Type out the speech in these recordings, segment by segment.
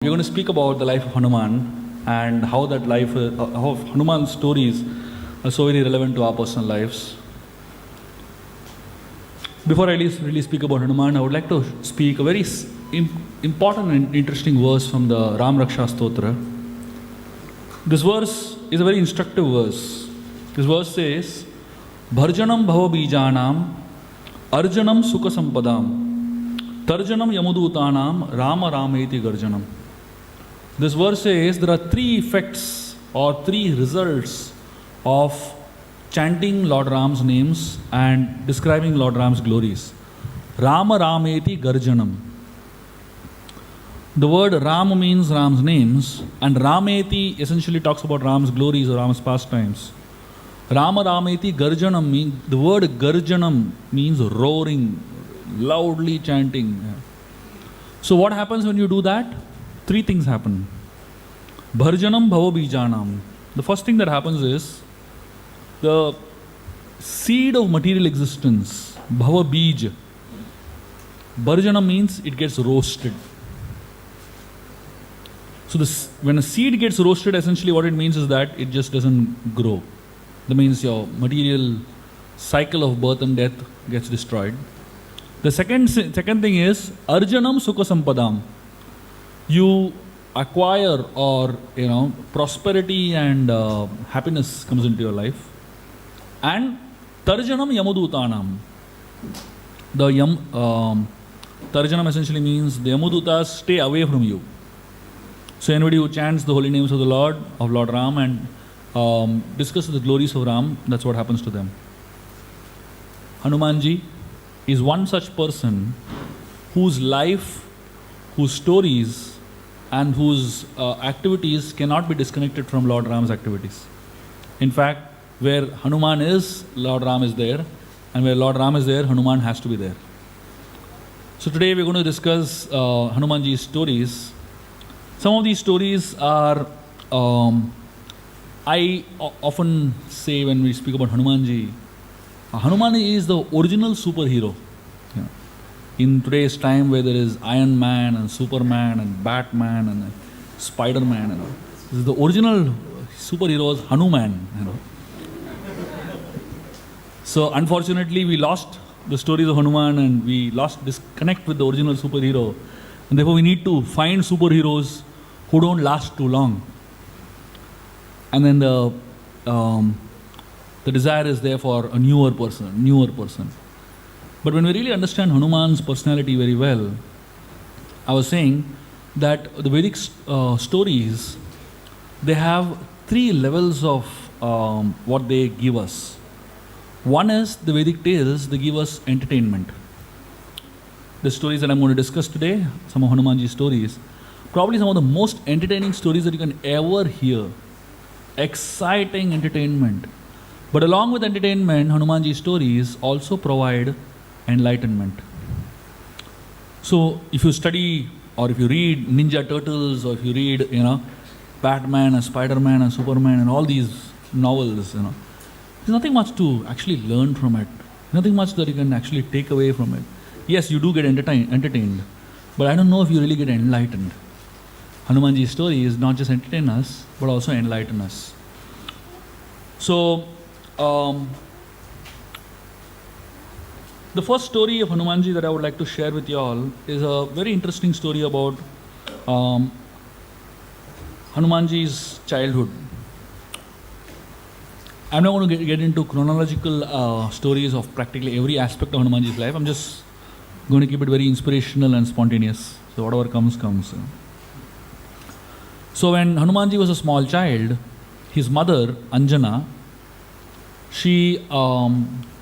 We're going to speak about the life of Hanuman and how that life, how Hanuman's stories are so very relevant to our personal lives. Before I really speak about Hanuman, I would like to speak a very important and interesting verse from the Ram Raksha Stotra. This verse is a very instructive verse. This verse says, Bharjanam bhava bijanam, arjanam sukha sampadam, tarjanam yamudutanam, Rama Rameti garjanam. This verse says there are three effects or three results of chanting Lord Ram's names and describing Lord Ram's glories. Rama Rameti garjanam. The word Rama means Ram's names, and Rameti essentially talks about Ram's glories or Ram's pastimes. Rama Rameti garjanam means, the word garjanam means roaring, loudly chanting. So what happens when you do that? Three things happen. Bharjanam bhava bijanam. The first thing that happens is the seed of material existence, bhava bij. Bharjanam means it gets roasted. So when a seed gets roasted, essentially what it means is that it just doesn't grow. That means your material cycle of birth and death gets destroyed. The second thing is arjanam sukha sampadam. You acquire or prosperity and happiness comes into your life. And tarjanam yamudutanam. The tarjanam essentially means the yamudutas stay away from you. So anybody who chants the holy names of the Lord, of Lord Ram, and discusses the glories of Ram, that's what happens to them. Hanumanji is one such person whose life, whose stories, and whose activities cannot be disconnected from Lord Ram's activities. In fact, where Hanuman is, Lord Ram is there, and where Lord Ram is there, Hanuman has to be there. So today we're going to discuss Hanumanji's stories. Some of these stories are, I often say when we speak about Hanumanji, Hanuman is the original superhero. In today's time where there is Iron Man and Superman and Batman and Spider-Man, this is the original superhero is Hanuman. So unfortunately we lost the stories of Hanuman and we lost disconnect with the original superhero, and therefore we need to find superheroes who don't last too long. And then the desire is there for a newer person. But when we really understand Hanuman's personality very well, I was saying that the Vedic stories, they have three levels of what they give us. One is the Vedic tales, they give us entertainment. The stories that I'm going to discuss today, some of Hanumanji's stories, probably some of the most entertaining stories that you can ever hear. Exciting entertainment. But along with entertainment, Hanumanji's stories also provide enlightenment. So if you study or if you read Ninja Turtles or if you read Batman and Spider-Man and Superman and all these novels, there's nothing much to actually learn from it. Nothing much that you can actually take away from it. Yes, you do get entertained, but I don't know if you really get enlightened. Hanumanji's story is not just entertain us, but also enlighten us. So, the first story of Hanumanji that I would like to share with you all is a very interesting story about Hanumanji's childhood. I'm not going to get into chronological stories of practically every aspect of Hanumanji's life. I'm just going to keep it very inspirational and spontaneous. So whatever comes. So when Hanumanji was a small child, his mother, Anjana, she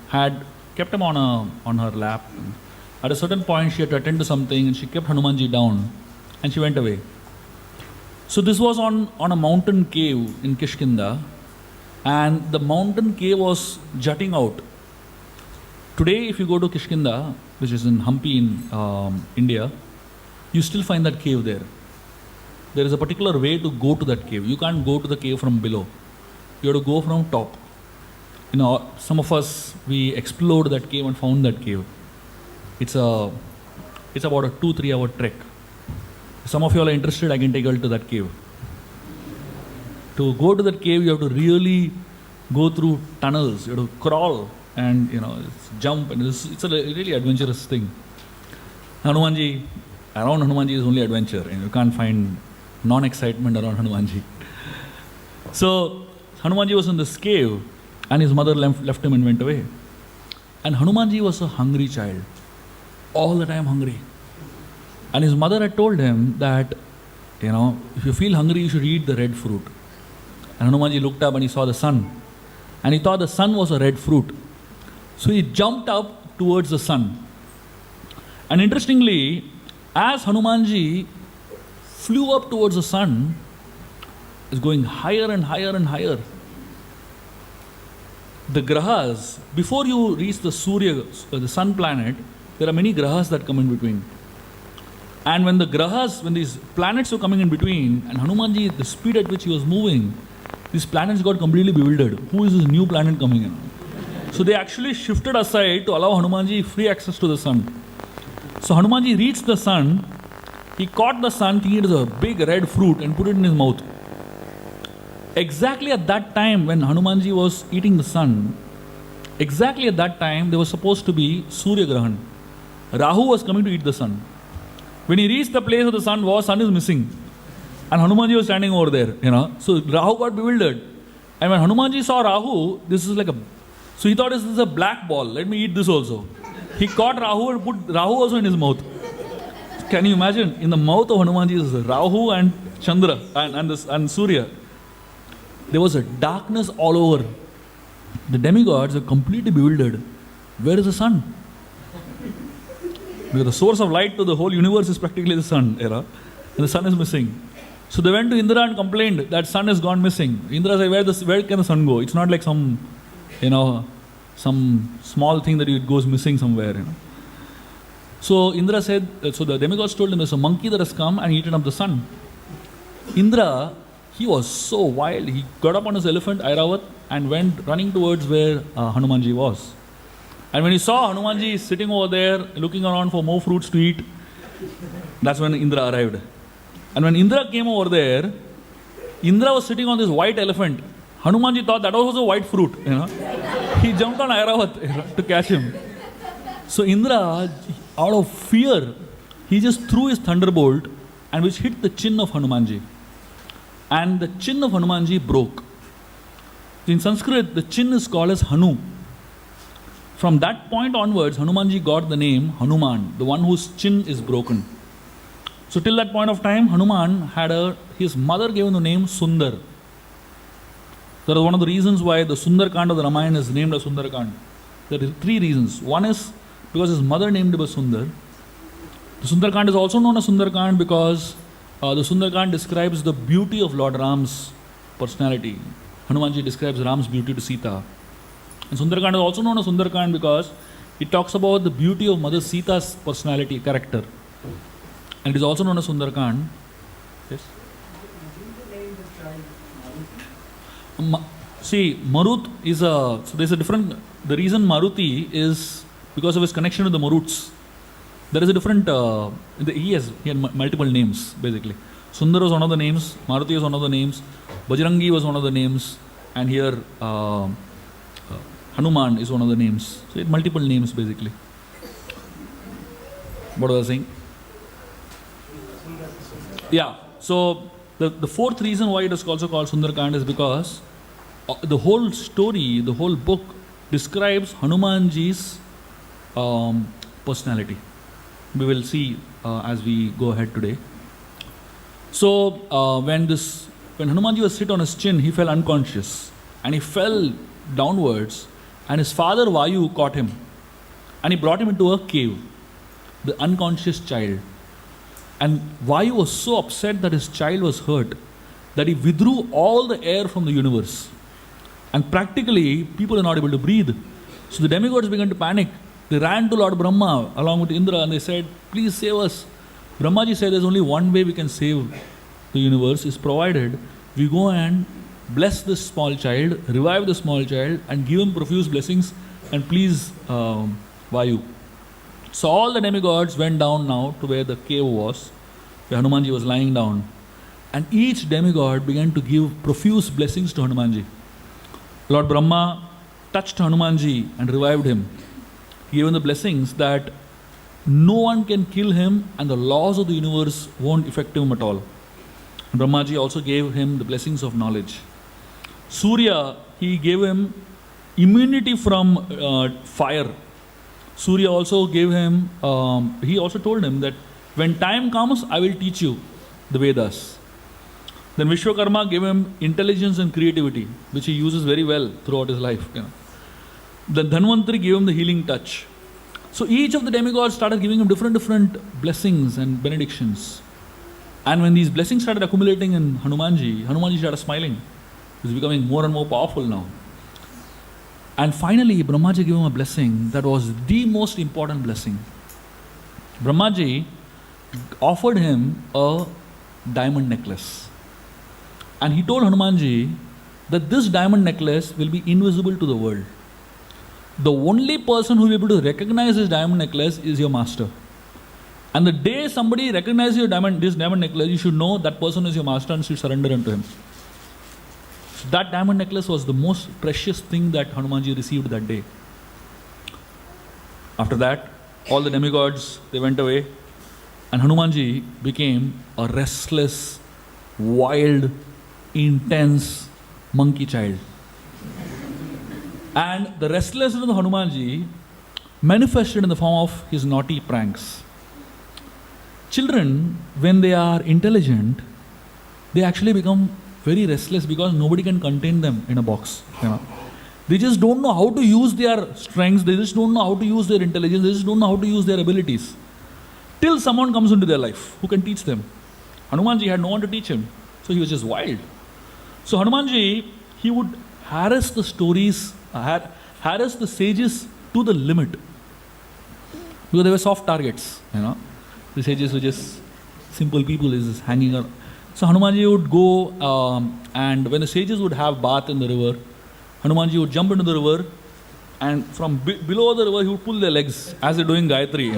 had kept him on her lap. At a certain point, she had to attend to something and she kept Hanumanji down and she went away. So this was on a mountain cave in Kishkinda, and the mountain cave was jutting out. Today, if you go to Kishkinda, which is in Hampi in India, you still find that cave there. There is a particular way to go to that cave. You can't go to the cave from below. You have to go from top. Some of us, we explored that cave and found that cave. It's about a 2-3 hour trek. If some of you all are interested, I can take you all to that cave. To go to that cave, you have to really go through tunnels. You have to crawl and jump, and it's a really adventurous thing. Hanumanji, around Hanumanji is only adventure, and you can't find non-excitement around Hanumanji. So Hanumanji was in this cave, and his mother left him and went away. And Hanumanji was a hungry child, all the time hungry. And his mother had told him that, if you feel hungry, you should eat the red fruit. And Hanumanji looked up and he saw the sun. And he thought the sun was a red fruit. So he jumped up towards the sun. And interestingly, as Hanumanji flew up towards the sun, is going higher and higher and higher. The grahas, before you reach the Surya, the sun planet, there are many grahas that come in between. And when these planets were coming in between, and Hanumanji, the speed at which he was moving, these planets got completely bewildered. Who is this new planet coming in? So they actually shifted aside to allow Hanumanji free access to the sun. So Hanumanji reached the sun, he caught the sun, thinking it was a big red fruit, and put it in his mouth. Exactly at that time when Hanumanji was eating the sun, exactly at that time there was supposed to be Surya Grahan. Rahu was coming to eat the sun. When he reached the place where the sun is missing. And Hanumanji was standing over there, So Rahu got bewildered. And when Hanumanji saw Rahu, so he thought this is a black ball, let me eat this also. He caught Rahu and put Rahu also in his mouth. Can you imagine? In the mouth of Hanumanji is Rahu and Chandra and Surya. There was a darkness all over. The demigods are completely bewildered. Where is the sun? Because the source of light to the whole universe is practically the sun, and the sun is missing. So they went to Indra and complained that sun has gone missing. Indra said, where can the sun go? It's not like some small thing that it goes missing somewhere. So Indra said, so the demigods told him there's a monkey that has come and eaten up the sun. Indra, he was so wild. He got up on his elephant, Airavat, and went running towards where Hanumanji was. And when he saw Hanumanji sitting over there, looking around for more fruits to eat, that's when Indra arrived. And when Indra came over there, Indra was sitting on this white elephant. Hanumanji thought that was also a white fruit, He jumped on Airavat to catch him. So Indra, out of fear, he just threw his thunderbolt, and which hit the chin of Hanumanji. And the chin of Hanumanji broke. In Sanskrit, the chin is called as Hanu. From that point onwards, Hanumanji got the name Hanuman, the one whose chin is broken. So till that point of time, Hanuman his mother gave him the name Sundar. That is one of the reasons why the Sundarkand of the Ramayana is named as Sundarkand. There are 3 reasons. One is because his mother named him as Sundar. The Sundarkand is also known as Sundarkand because the Sundarkand describes the beauty of Lord Ram's personality. Hanumanji describes Ram's beauty to Sita. And Sundarkand is also known as Sundarkand because it talks about the beauty of Mother Sita's personality, character. And it is also known as Sundarkand. Yes? See, Marut is so there's a different, the reason Maruti is because of his connection with the Maruts. There is a different, he had multiple names basically. Sundar was one of the names, Maruti was one of the names, Bajrangi was one of the names, and here Hanuman is one of the names. So it had multiple names basically. What was I saying? Yeah, so the 4th reason why it is also called Sundarkand is because the whole story, the whole book describes Hanumanji's personality. We will see as we go ahead today. So when Hanumanji was sit on his chin, he fell unconscious and he fell downwards, and his father Vayu caught him and he brought him into a cave, the unconscious child. And Vayu was so upset that his child was hurt that he withdrew all the air from the universe. And practically, people are not able to breathe. So the demigods began to panic. They ran to Lord Brahma along with Indra and they said, please save us. Brahmaji said there's only one way we can save the universe, is provided we go and bless this small child, revive the small child, and give him profuse blessings and please Vayu. So all the demigods went down now to where the cave was, where Hanumanji was lying down. And each demigod began to give profuse blessings to Hanumanji. Lord Brahma touched Hanumanji and revived him. He gave him the blessings that no one can kill him and the laws of the universe won't affect him at all. And Brahmaji also gave him the blessings of knowledge. Surya, he gave him immunity from fire. Surya also gave him, he also told him that when time comes, I will teach you the Vedas. Then Vishwakarma gave him intelligence and creativity, which he uses very well throughout his life. Then Dhanvantari gave him the healing touch. So each of the demigods started giving him different blessings and benedictions. And when these blessings started accumulating in Hanumanji, Hanumanji started smiling. He was becoming more and more powerful now. And finally, Brahmaji gave him a blessing that was the most important blessing. Brahmaji offered him a diamond necklace. And he told Hanumanji that this diamond necklace will be invisible to the world. The only person who will be able to recognize this diamond necklace is your master. And the day somebody recognizes this diamond necklace, you should know that person is your master and should surrender unto him. So that diamond necklace was the most precious thing that Hanumanji received that day. After that, all the demigods, they went away. And Hanumanji became a restless, wild, intense monkey child. And the restlessness of Hanumanji manifested in the form of his naughty pranks. Children, when they are intelligent, they actually become very restless because nobody can contain them in a box. They just don't know how to use their strengths, they just don't know how to use their intelligence, they just don't know how to use their abilities. Till someone comes into their life who can teach them. Hanumanji had no one to teach him, so he was just wild. So Hanumanji, he would harass the sages to the limit. Because they were soft targets, The sages were just simple people, is just hanging around. So Hanumanji would go, and when the sages would have bath in the river, Hanumanji would jump into the river, and from below the river he would pull their legs as they're doing Gayatri,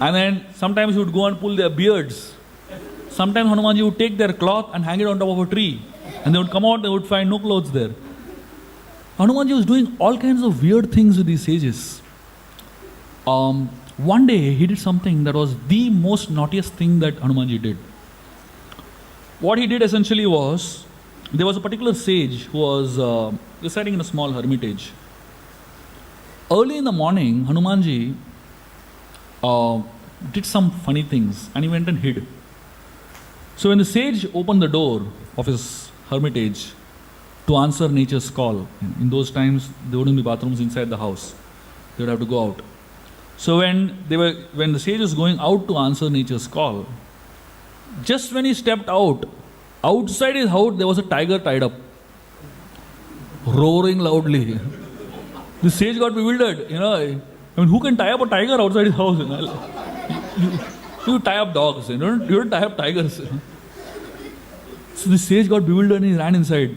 And then sometimes he would go and pull their beards. Sometimes Hanumanji would take their cloth and hang it on top of a tree. And they would come out, they would find no clothes there. Hanumanji was doing all kinds of weird things with these sages. One day he did something that was the most naughtiest thing that Hanumanji did. What he did essentially was, there was a particular sage who was residing in a small hermitage. Early in the morning, Hanumanji did some funny things and he went and hid. So when the sage opened the door of his hermitage to answer nature's call, in those times there wouldn't be bathrooms inside the house, they would have to go out. So when the sage was going out to answer nature's call, just when he stepped out, outside his house there was a tiger tied up, roaring loudly. The sage got bewildered, who can tie up a tiger outside his house? You tie up dogs, you don't tie up tigers. So the sage got bewildered and he ran inside,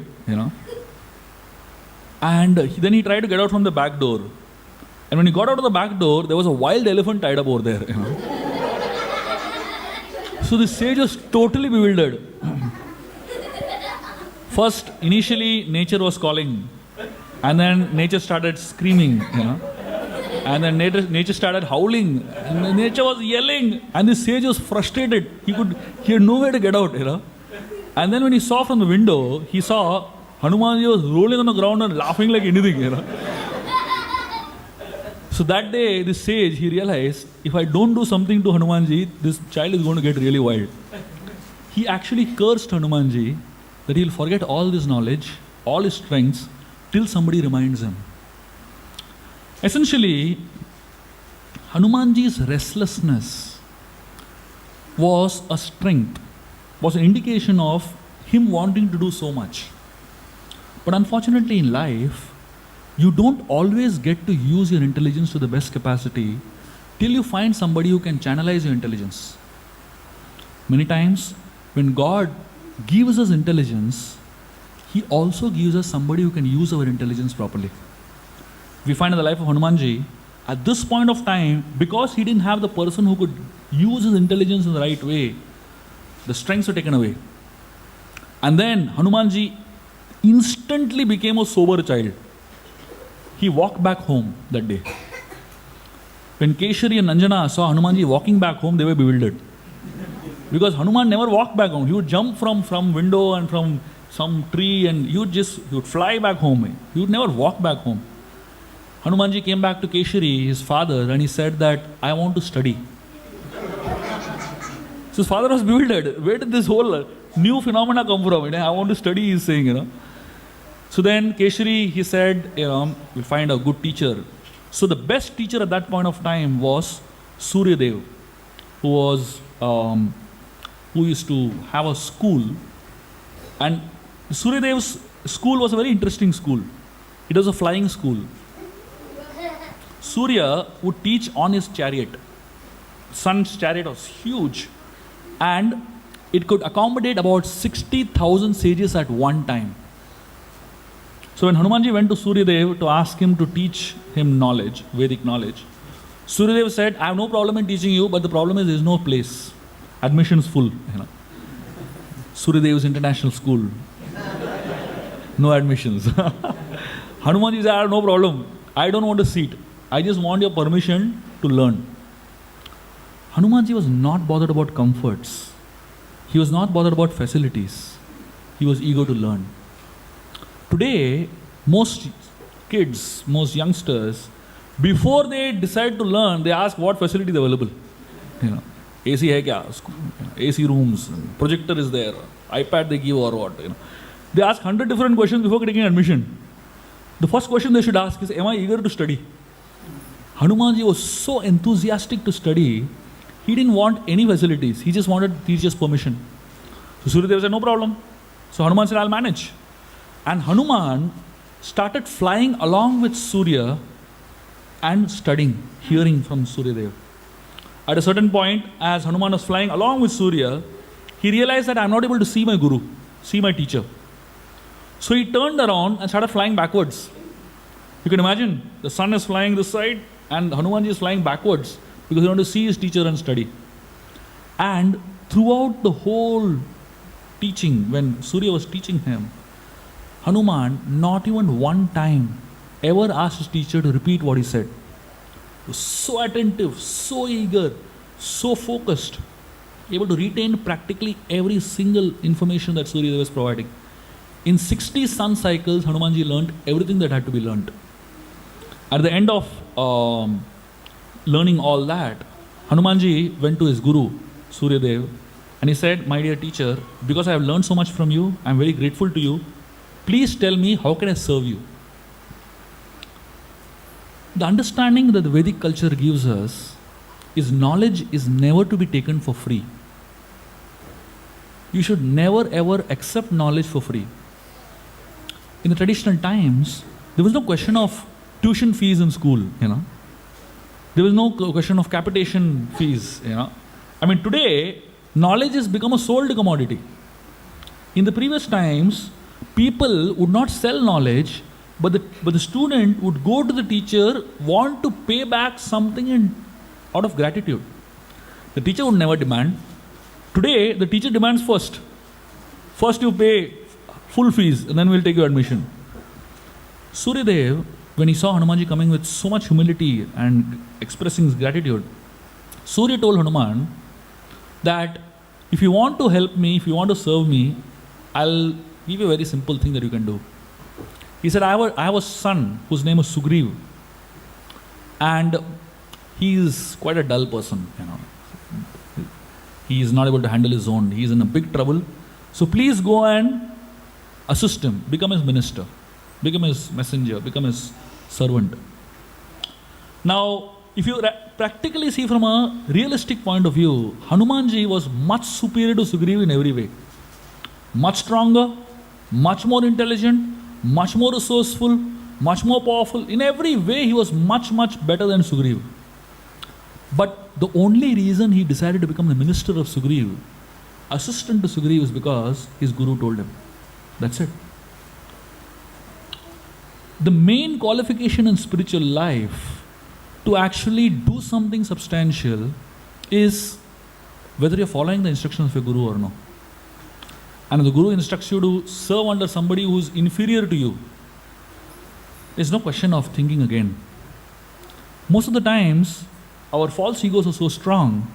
And then he tried to get out from the back door. And when he got out of the back door, there was a wild elephant tied up over there. So the sage was totally bewildered. First, initially, nature was calling. And then nature started screaming, And then nature started howling. And then nature was yelling. And the sage was frustrated. He had nowhere to get out, And then when he saw from the window, he saw Hanumanji was rolling on the ground and laughing like anything, So that day, this sage, he realized, if I don't do something to Hanumanji, this child is going to get really wild. He actually cursed Hanumanji that he'll forget all this knowledge, all his strengths, till somebody reminds him. Essentially, Hanumanji's restlessness was a strength, was an indication of him wanting to do so much. But unfortunately in life, you don't always get to use your intelligence to the best capacity till you find somebody who can channelize your intelligence. Many times, when God gives us intelligence, He also gives us somebody who can use our intelligence properly. We find in the life of Hanumanji, at this point of time, because he didn't have the person who could use his intelligence in the right way, the strengths were taken away. And then Hanumanji instantly became a sober child. He walked back home that day. When Keshari and Anjana saw Hanumanji walking back home, they were bewildered. Because Hanuman never walked back home. He would jump from window and from some tree and he would fly back home. He would never walk back home. Hanumanji came back to Keshari, his father, and he said that, I want to study. So his father was bewildered. Where did this whole new phenomena come from? I want to study, he's saying, So then Keshari, he said, we'll find a good teacher. So the best teacher at that point of time was Surya Dev, who used to have a school. And Surya Dev's school was a very interesting school. It was a flying school. Surya would teach on his chariot. Sun's chariot was huge. And it could accommodate about 60,000 sages at one time. So when Hanumanji went to Surya Dev to ask him to teach him knowledge, Vedic knowledge, Surya Dev said, I have no problem in teaching you, but the problem is there is no place. Admission's full. Surya Dev's international school. No admissions. Hanumanji said, I have no problem. I don't want a seat. I just want your permission to learn. Hanumanji was not bothered about comforts. He was not bothered about facilities. He was eager to learn. Today, most kids, most youngsters, before they decide to learn, they ask what facility is available. AC hai kya? AC rooms, projector is there, iPad they give or what. They ask 100 different questions before getting admission. The first question they should ask is, am I eager to study? Hanumanji was so enthusiastic to study, he didn't want any facilities. He just wanted teacher's permission. So Surya Dev said, no problem. So Hanuman said, I'll manage. And Hanuman started flying along with Surya and studying, hearing from Surya Dev. At a certain point, as Hanuman was flying along with Surya, he realized that I'm not able to see my guru, see my teacher. So he turned around and started flying backwards. You can imagine, the sun is flying this side and Hanumanji is flying backwards because he wanted to see his teacher and study. And throughout the whole teaching, when Surya was teaching him, Hanuman not even one time ever asked his teacher to repeat what he said. He was so attentive, so eager, so focused, able to retain practically every single information that Surya was providing. In 60 sun cycles, Hanumanji learned everything that had to be learned. At the end of learning all that, Hanumanji went to his guru, Surya Dev, and he said, my dear teacher, because I have learned so much from you, I am very grateful to you. Please tell me, how can I serve you? The understanding that the Vedic culture gives us is knowledge is never to be taken for free. You should never ever accept knowledge for free. In the traditional times, there was no question of tuition fees in school, There was no question of capitation fees, I mean, today, knowledge has become a sold commodity. In the previous times, people would not sell knowledge, but the student would go to the teacher, want to pay back something out of gratitude. The teacher would never demand. Today, the teacher demands first. First you pay full fees and then we'll take your admission. Surya Dev, when he saw Hanumanji coming with so much humility and expressing his gratitude, Surya told Hanuman that if you want to help me, if you want to serve me, I'll give you a very simple thing that you can do. He said, I have a son whose name is Sugriv, and he is quite a dull person, He is not able to handle his own. He is in a big trouble. So please go and assist him, become his minister, become his messenger, become his servant. Now, if you practically see from a realistic point of view, Hanumanji was much superior to Sugriv in every way. Much stronger, much more intelligent, much more resourceful, much more powerful. In every way, he was much, much better than Sugriv. But the only reason he decided to become the minister of Sugriv, assistant to Sugriv, is because his guru told him. That's it. The main qualification in spiritual life to actually do something substantial is whether you're following the instructions of your guru or no. And if the guru instructs you to serve under somebody who's inferior to you, there's no question of thinking again. Most of the times, our false egos are so strong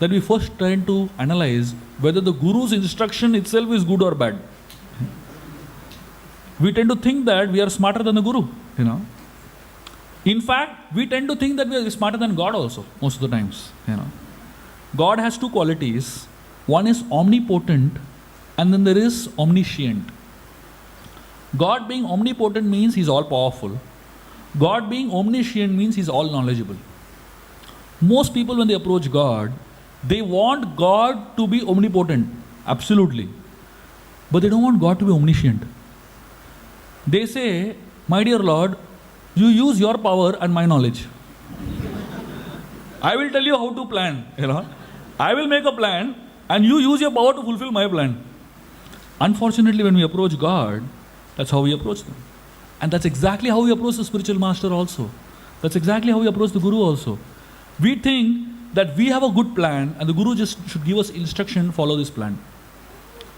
that we first try to analyze whether the guru's instruction itself is good or bad. We tend to think that we are smarter than the guru, In fact, we tend to think that we are smarter than God also, most of the times, God has two qualities. One is omnipotent, and then there is omniscient. God being omnipotent means He's all powerful. God being omniscient means He's all knowledgeable. Most people, when they approach God, they want God to be omnipotent, absolutely. But they don't want God to be omniscient. They say, my dear Lord, you use your power and my knowledge. I will tell you how to plan, I will make a plan and you use your power to fulfill my plan. Unfortunately, when we approach God, that's how we approach them. And that's exactly how we approach the spiritual master also. That's exactly how we approach the guru also. We think that we have a good plan and the guru just should give us instruction, follow this plan.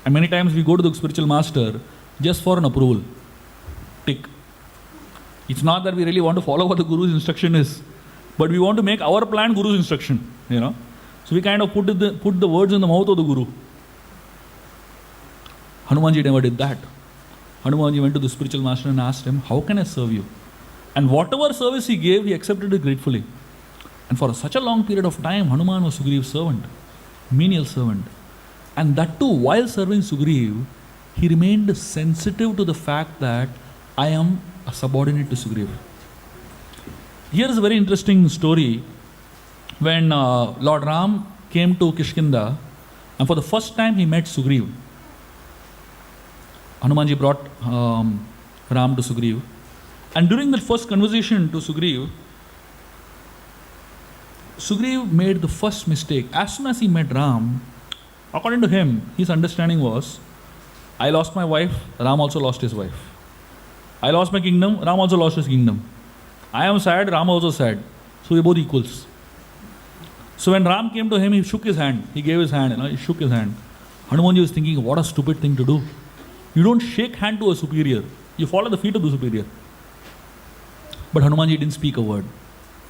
And many times we go to the spiritual master just for an approval. Tick. It's not that we really want to follow what the guru's instruction is, but we want to make our plan guru's instruction, So we kind of put the words in the mouth of the guru. Hanumanji never did that. Hanumanji went to the spiritual master and asked him, how can I serve you? And whatever service he gave, he accepted it gratefully. And for such a long period of time, Hanuman was Sugriva's servant, menial servant. And that too, while serving Sugriva, he remained sensitive to the fact that I am a subordinate to Sugriva. Here is a very interesting story. When Lord Ram came to Kishkinda, and for the first time he met Sugriva. Hanumanji brought Ram to Sugriva. And during that first conversation to Sugriva, Sugriva made the first mistake. As soon as he met Ram, according to him, his understanding was, I lost my wife, Ram also lost his wife. I lost my kingdom, Ram also lost his kingdom. I am sad, Ram also sad. So we're both equals. So when Ram came to him, he shook his hand. He gave his hand, he shook his hand. Hanumanji was thinking, what a stupid thing to do. You don't shake hand to a superior. You follow the feet of the superior. But Hanumanji didn't speak a word.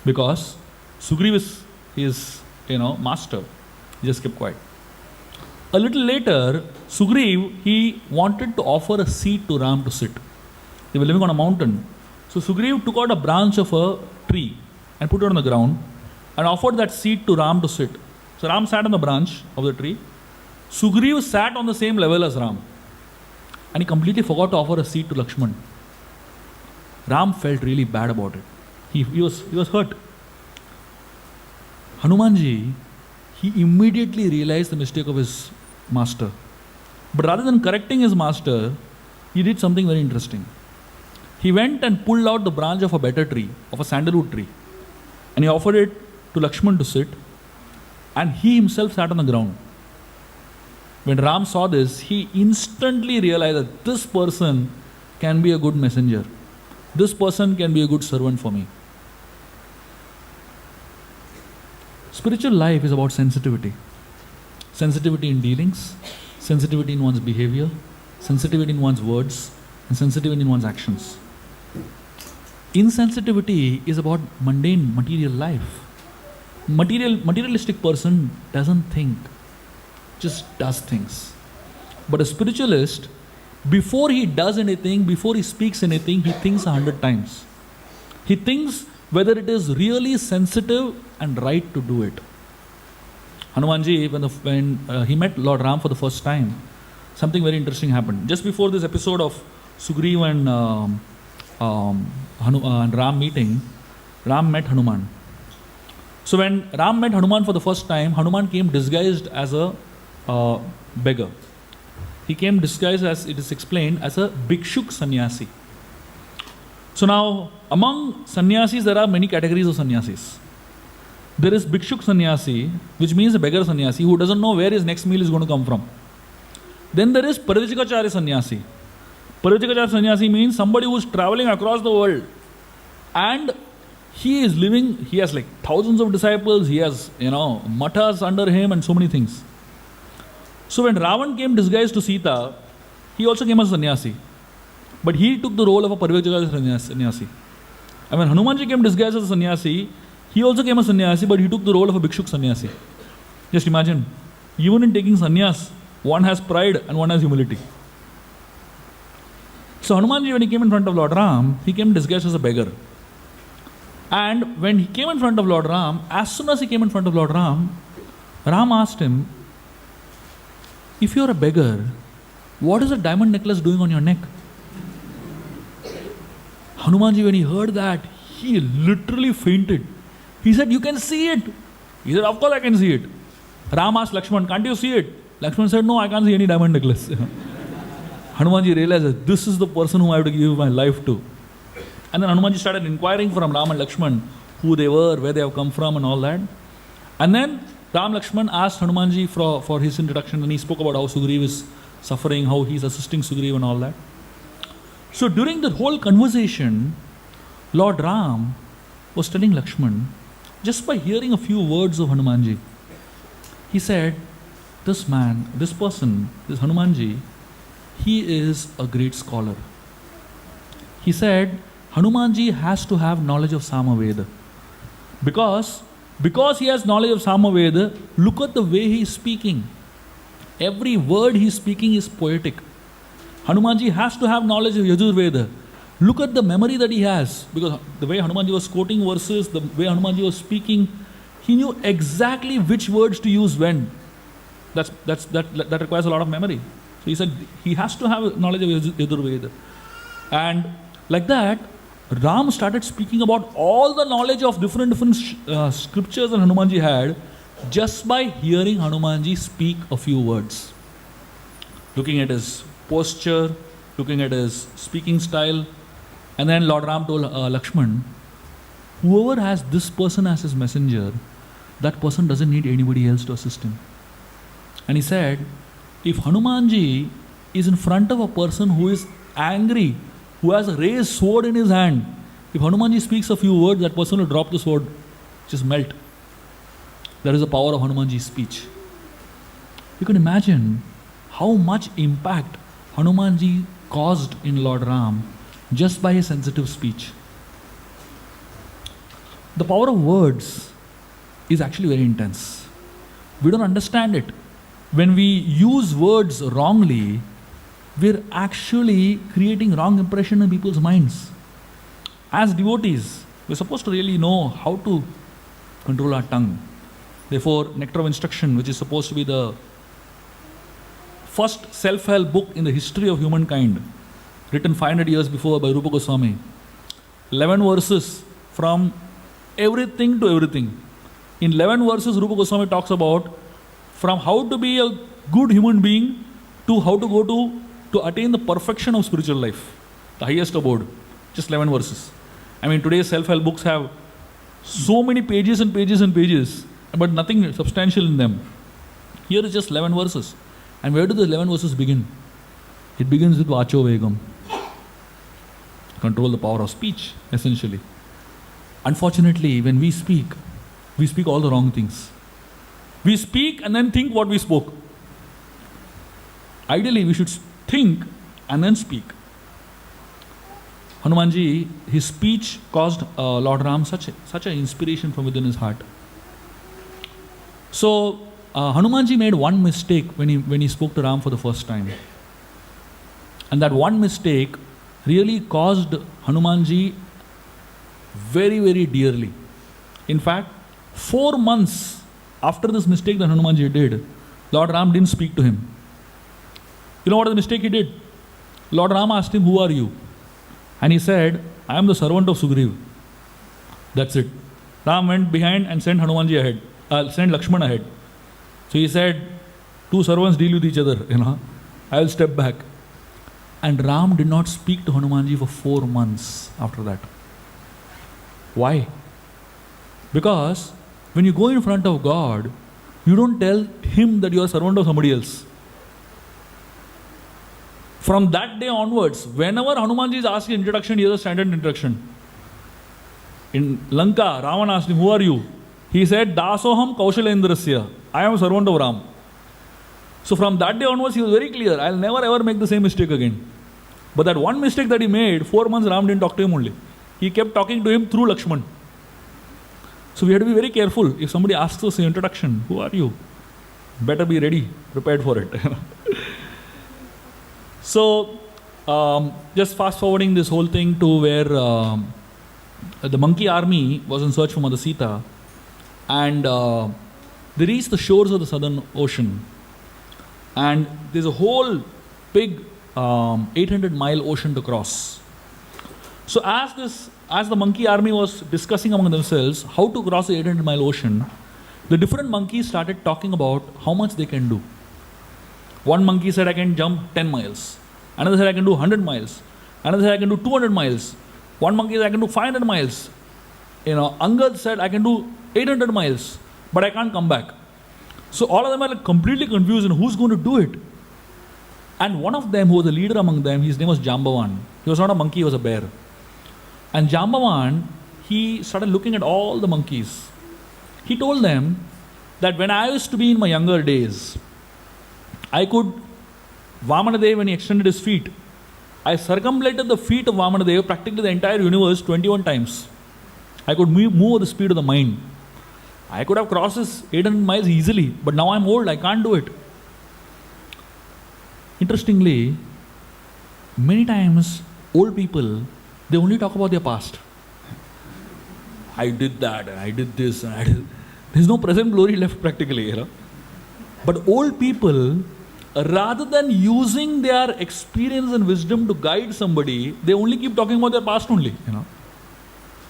Because Sugriva is his, master. He just kept quiet. A little later, Sugriva, he wanted to offer a seat to Ram to sit. They were living on a mountain. So Sugriva took out a branch of a tree and put it on the ground and offered that seat to Ram to sit. So Ram sat on the branch of the tree. Sugriva sat on the same level as Ram. And he completely forgot to offer a seat to Lakshman. Ram felt really bad about it. He was hurt. Hanumanji, he immediately realized the mistake of his master. But rather than correcting his master, he did something very interesting. He went and pulled out the branch of a better tree, of a sandalwood tree, and he offered it to Lakshman to sit, and he himself sat on the ground. When Ram saw this, he instantly realized that this person can be a good messenger. This person can be a good servant for me. Spiritual life is about sensitivity. Sensitivity in dealings, sensitivity in one's behavior, sensitivity in one's words, and sensitivity in one's actions. Insensitivity is about mundane material life. Materialistic person doesn't think, just does things. But a spiritualist, before he does anything, before he speaks anything, he thinks 100 times. He thinks whether it is really sensitive and right to do it. Hanumanji, when he met Lord Ram for the first time, something very interesting happened. Just before this episode of Sugriva and Ram meeting, Ram met Hanuman. So when Ram met Hanuman for the first time, Hanuman came disguised as a beggar. He came disguised, as it is explained, as a bhikshuk sannyasi. So now, among sannyasis, there are many categories of sannyasis. There is bhikshuk sannyasi, which means a beggar sannyasi who doesn't know where his next meal is going to come from. Then there is Parivrajikacharya sannyasi. Parivrajikacharya sannyasi means somebody who is traveling across the world and He is living, he has like thousands of disciples, he has, matas under him and so many things. So when Ravan came disguised to Sita, he also came as a sannyasi. But he took the role of a Parivajaka sannyasi. And when Hanumanji came disguised as a sannyasi, he also came as a sannyasi, but he took the role of a bhikshuk sannyasi. Just imagine, even in taking sannyas, one has pride and one has humility. So Hanumanji, when he came in front of Lord Ram, he came disguised as a beggar. And when he came in front of Lord Ram, as soon as he came in front of Lord Ram, Ram asked him, if you're a beggar, what is a diamond necklace doing on your neck? Hanumanji, when he heard that, he literally fainted. He said, you can see it. He said, of course I can see it. Ram asked Lakshman, can't you see it? Lakshman said, no, I can't see any diamond necklace. Hanumanji realized that this is the person whom I have to give my life to. And then Hanumanji started inquiring from Ram and Lakshman who they were, where they have come from and all that. And then Ram Lakshman asked Hanumanji for his introduction, and he spoke about how Sugriv is suffering, how he's assisting Sugriv and all that. So during the whole conversation, Lord Ram was telling Lakshman, just by hearing a few words of Hanumanji, he said, this man, this person, this Hanumanji, he is a great scholar. He said, Hanumanji has to have knowledge of Samaveda. Because he has knowledge of Samaveda, look at the way he is speaking. Every word he is speaking is poetic. Hanumanji has to have knowledge of Yajurveda. Look at the memory that he has. Because the way Hanumanji was quoting verses, the way Hanumanji was speaking, he knew exactly which words to use when. That requires a lot of memory. So he said he has to have knowledge of Yajurveda. And like that, Ram started speaking about all the knowledge of different scriptures that Hanumanji had just by hearing Hanumanji speak a few words. Looking at his posture, looking at his speaking style. And then Lord Ram told Lakshman, whoever has this person as his messenger, that person doesn't need anybody else to assist him. And he said, if Hanumanji is in front of a person who is angry, who has a raised sword in his hand, if Hanumanji speaks a few words, that person will drop the sword, just melt. That is the power of Hanumanji's speech. You can imagine how much impact Hanumanji caused in Lord Ram just by his sensitive speech. The power of words is actually very intense. We don't understand it. When we use words wrongly, we're actually creating wrong impression in people's minds. As devotees, we're supposed to really know how to control our tongue. Therefore, Nectar of Instruction, which is supposed to be the first self-help book in the history of humankind, written 500 years before by Rupa Goswami, 11 verses from everything to everything. In 11 verses, Rupa Goswami talks about from how to be a good human being to how to go to attain the perfection of spiritual life, the highest abode. Just 11 verses. I mean, today's self-help books have so many pages and pages and pages, but nothing substantial in them. Here is just 11 verses. And where do the 11 verses begin? It begins with Vacho Vegam. Control the power of speech, essentially. Unfortunately, when we speak all the wrong things. We speak and then think what we spoke. Ideally, we should think and then speak. Hanumanji, his speech caused Lord Ram such an inspiration from within his heart. So, Hanumanji made one mistake when he spoke to Ram for the first time. And that one mistake really caused Hanumanji very, very dearly. In fact, 4 months after this mistake that Hanumanji did, Lord Ram didn't speak to him. You know what the mistake he did? Lord Ram asked him, who are you? And he said, I am the servant of Sugriv. That's it. Ram went behind and sent Hanumanji ahead, sent Lakshman ahead. So he said, two servants deal with each other, I will step back. And Ram did not speak to Hanumanji for 4 months after that. Why? Because when you go in front of God, you don't tell him that you are a servant of somebody else. From that day onwards, whenever Hanumanji is asked introduction, he has a standard introduction. In Lanka, Ravana asked him, who are you? He said, Dasoham Kaushalendrasya. I am a servant of Ram. So from that day onwards, he was very clear, I'll never ever make the same mistake again. But that one mistake that he made, 4 months Ram didn't talk to him only. He kept talking to him through Lakshman. So we have to be very careful. If somebody asks us an introduction, who are you? Better be ready, prepared for it. So, just fast forwarding this whole thing to where the monkey army was in search for Mother Sita, and they reached the shores of the southern ocean, and there's a whole big 800-mile ocean to cross. So as the monkey army was discussing among themselves how to cross the 800-mile ocean, the different monkeys started talking about how much they can do. One monkey said, I can jump 10 miles. Another said, I can do 100 miles. Another said, I can do 200 miles. One monkey said, I can do 500 miles. Angad said, I can do 800 miles, but I can't come back. So all of them are completely confused on who's going to do it. And one of them, who was the leader among them, his name was Jambavan. He was not a monkey, he was a bear. And Jambavan, he started looking at all the monkeys. He told them that when I used to be in my younger days, I could, Vamanadev, when he extended his feet, I circumambulated the feet of Vamanadev, practically the entire universe, 21 times. I could move at the speed of the mind. I could have crossed this 800 miles easily, but now I'm old, I can't do it. Interestingly, many times old people, they only talk about their past. I did that, and I did this, and I did. There's no present glory left practically. But old people, rather than using their experience and wisdom to guide somebody, they only keep talking about their past only.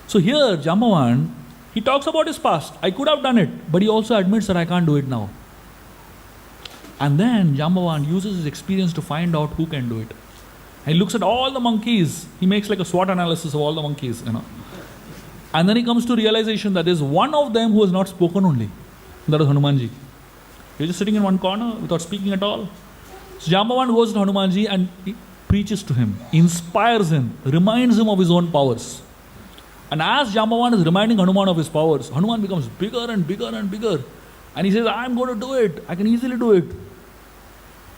So here, Jambavan, he talks about his past. I could have done it, but he also admits that I can't do it now. And then Jambavan uses his experience to find out who can do it. And he looks at all the monkeys. He makes like a SWOT analysis of all the monkeys. And then he comes to realization that there's one of them who has not spoken only. That is Hanumanji. He's just sitting in one corner without speaking at all. So Jambavan goes to Hanumanji and he preaches to him, inspires him, reminds him of his own powers. And as Jambavan is reminding Hanuman of his powers, Hanuman becomes bigger and bigger and bigger. And he says, I'm going to do it. I can easily do it.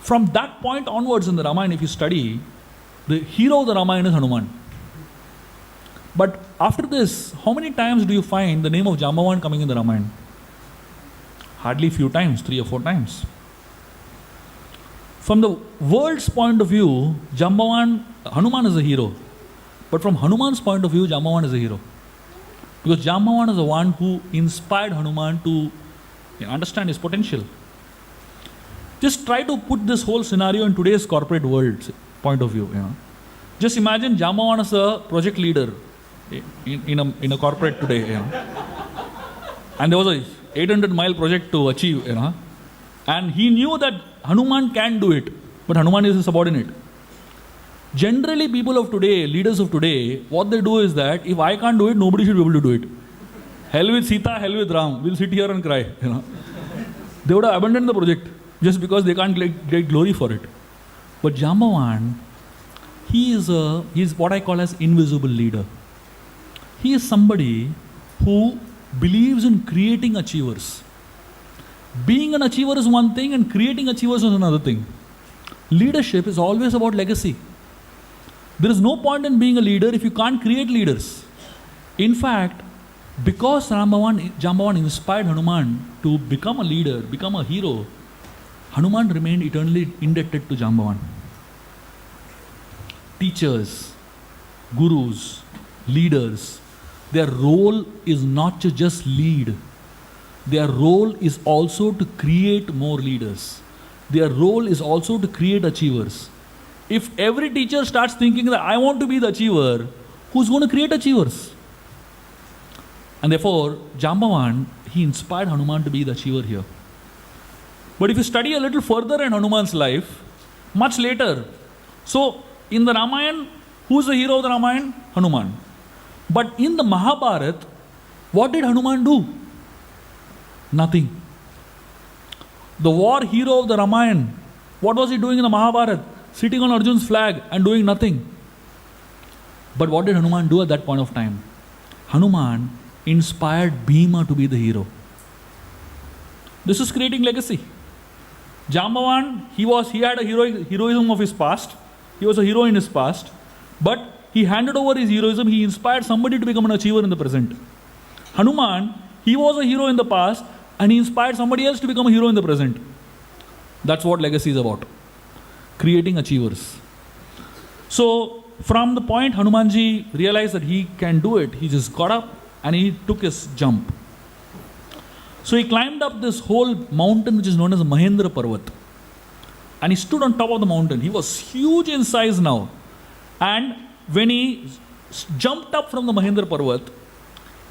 From that point onwards in the Ramayana, if you study, the hero of the Ramayana is Hanuman. But after this, how many times do you find the name of Jambavan coming in the Ramayana? Hardly few times, 3 or 4 times. From the world's point of view, Hanuman is a hero. But from Hanuman's point of view, Jambavan is a hero. Because Jambavan is the one who inspired Hanuman to understand his potential. Just try to put this whole scenario in today's corporate world's point of view. Just imagine Jambavan as a project leader in a corporate today. And there was a 800-mile project to achieve. And he knew that Hanuman can do it, but Hanuman is a subordinate. Generally, people of today, leaders of today, what they do is that if I can't do it, nobody should be able to do it. Hell with Sita, hell with Ram. We'll sit here and cry. They would have abandoned the project just because they can't get glory for it. But Jambavan, he is what I call as invisible leader. He is somebody who believes in creating achievers. Being an achiever is one thing and creating achievers is another thing. Leadership is always about legacy. There is no point in being a leader if you can't create leaders. In fact, because Jambavan inspired Hanuman to become a leader, become a hero, Hanuman remained eternally indebted to Jambavan. Teachers, gurus, leaders, their role is not to just lead. Their role is also to create more leaders. Their role is also to create achievers. If every teacher starts thinking that I want to be the achiever, who's going to create achievers? And therefore, Jambavan, he inspired Hanuman to be the achiever here. But if you study a little further in Hanuman's life, much later, so in the Ramayana, who's the hero of the Ramayana? Hanuman. But in the Mahabharata, what did Hanuman do? Nothing. The war hero of the Ramayana, what was he doing in the Mahabharata? Sitting on Arjun's flag and doing nothing. But what did Hanuman do at that point of time? Hanuman inspired Bhima to be the hero. This is creating legacy. Jambavan, he had a heroism of his past. He was a hero in his past. But he handed over his heroism. He inspired somebody to become an achiever in the present. Hanuman, he was a hero in the past and he inspired somebody else to become a hero in the present. That's what legacy is about. Creating achievers. So, from the point Hanumanji realized that he can do it, he just got up and he took his jump. So he climbed up this whole mountain which is known as Mahendra Parvat. And he stood on top of the mountain. He was huge in size now. And when he jumped up from the Mahendra Parvat,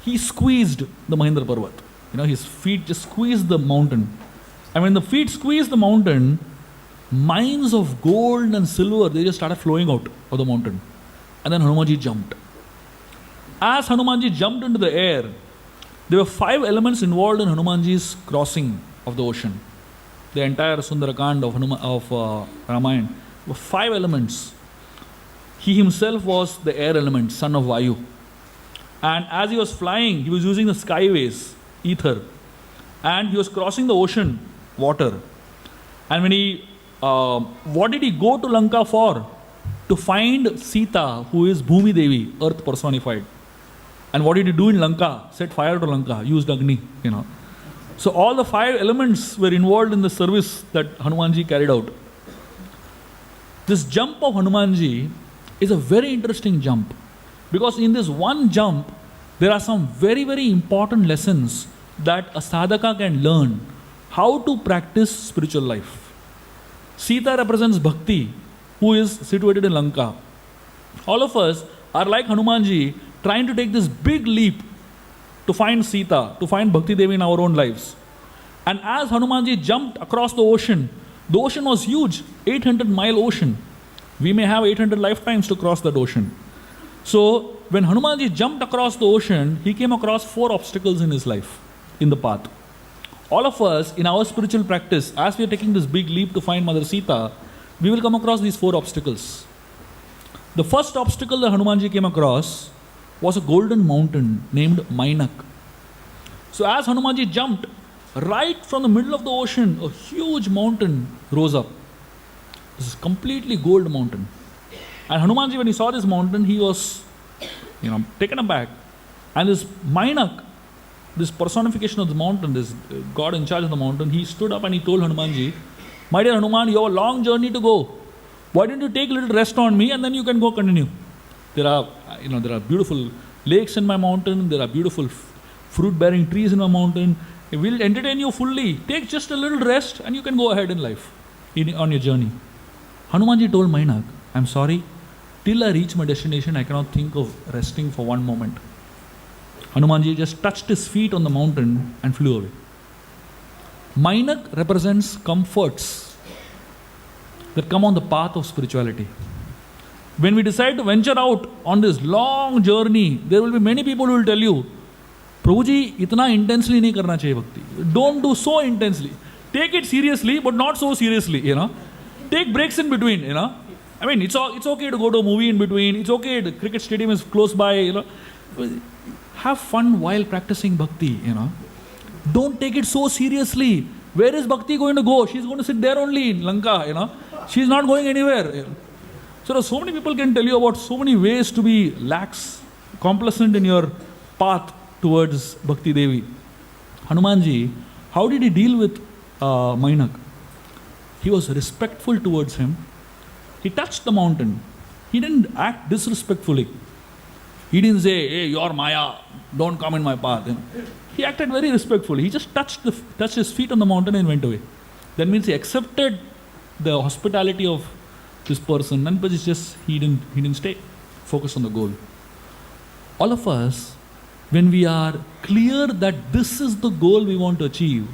he squeezed the Mahendra Parvat. His feet just squeezed the mountain. And when the feet squeezed the mountain, mines of gold and silver, they just started flowing out of the mountain. And then Hanumanji jumped. As Hanumanji jumped into the air, there were 5 elements involved in Hanumanji's crossing of the ocean. The entire Sundarakand of Ramayana were 5 elements. He himself was the air element, son of Vayu. And as he was flying, he was using the skyways, ether. And he was crossing the ocean, water. And when what did he go to Lanka for? To find Sita, who is Bhumi Devi, earth personified. And what did he do in Lanka? Set fire to Lanka, used Agni, So all the 5 elements were involved in the service that Hanumanji carried out. This jump of Hanumanji is a very interesting jump. Because in this one jump, there are some very, very important lessons that a sadhaka can learn how to practice spiritual life. Sita represents Bhakti, who is situated in Lanka. All of us are like Hanumanji, trying to take this big leap to find Sita, to find Bhakti Devi in our own lives. And as Hanumanji jumped across the ocean was huge, 800-mile ocean. We may have 800 lifetimes to cross that ocean. So, when Hanumanji jumped across the ocean, he came across 4 obstacles in his life, in the path. All of us, in our spiritual practice, as we are taking this big leap to find Mother Sita, we will come across these 4 obstacles. The first obstacle that Hanumanji came across was a golden mountain named Mainak. So as Hanumanji jumped, right from the middle of the ocean, a huge mountain rose up. This is completely gold mountain. And Hanumanji, when he saw this mountain, he was, taken aback. And this Mainak, this personification of the mountain, this God in charge of the mountain, he stood up and he told Hanumanji, "My dear Hanuman, you have a long journey to go. Why don't you take a little rest on me and then you can go continue? There are beautiful lakes in my mountain. There are beautiful fruit-bearing trees in my mountain. It will entertain you fully. Take just a little rest and you can go ahead in life, on your journey." Hanumanji told Mainak, "I'm sorry. Till I reach my destination, I cannot think of resting for one moment." Hanumanji just touched his feet on the mountain and flew away. Mainak represents comforts that come on the path of spirituality. When we decide to venture out on this long journey, there will be many people who will tell you, "Prabhuji, itna intensely nahi karna chahiye bhakti. Don't do so intensely. Take it seriously, but not so seriously, Take breaks in between, I mean, it's okay to go to a movie in between. It's okay, the cricket stadium is close by, Have fun while practicing bhakti, Don't take it so seriously. Where is bhakti going to go? She's going to sit there only in Lanka, She's not going anywhere." So many people can tell you about so many ways to be lax, complacent in your path towards Bhakti Devi. Hanumanji, how did he deal with Mainak? He was respectful towards him. He touched the mountain. He didn't act disrespectfully. He didn't say, "Hey, you're Maya, don't come in my path." He acted very respectfully. He just touched his feet on the mountain and went away. That means he accepted the hospitality of this person, but it's just he didn't stay focused on the goal. All of us, when we are clear that this is the goal we want to achieve,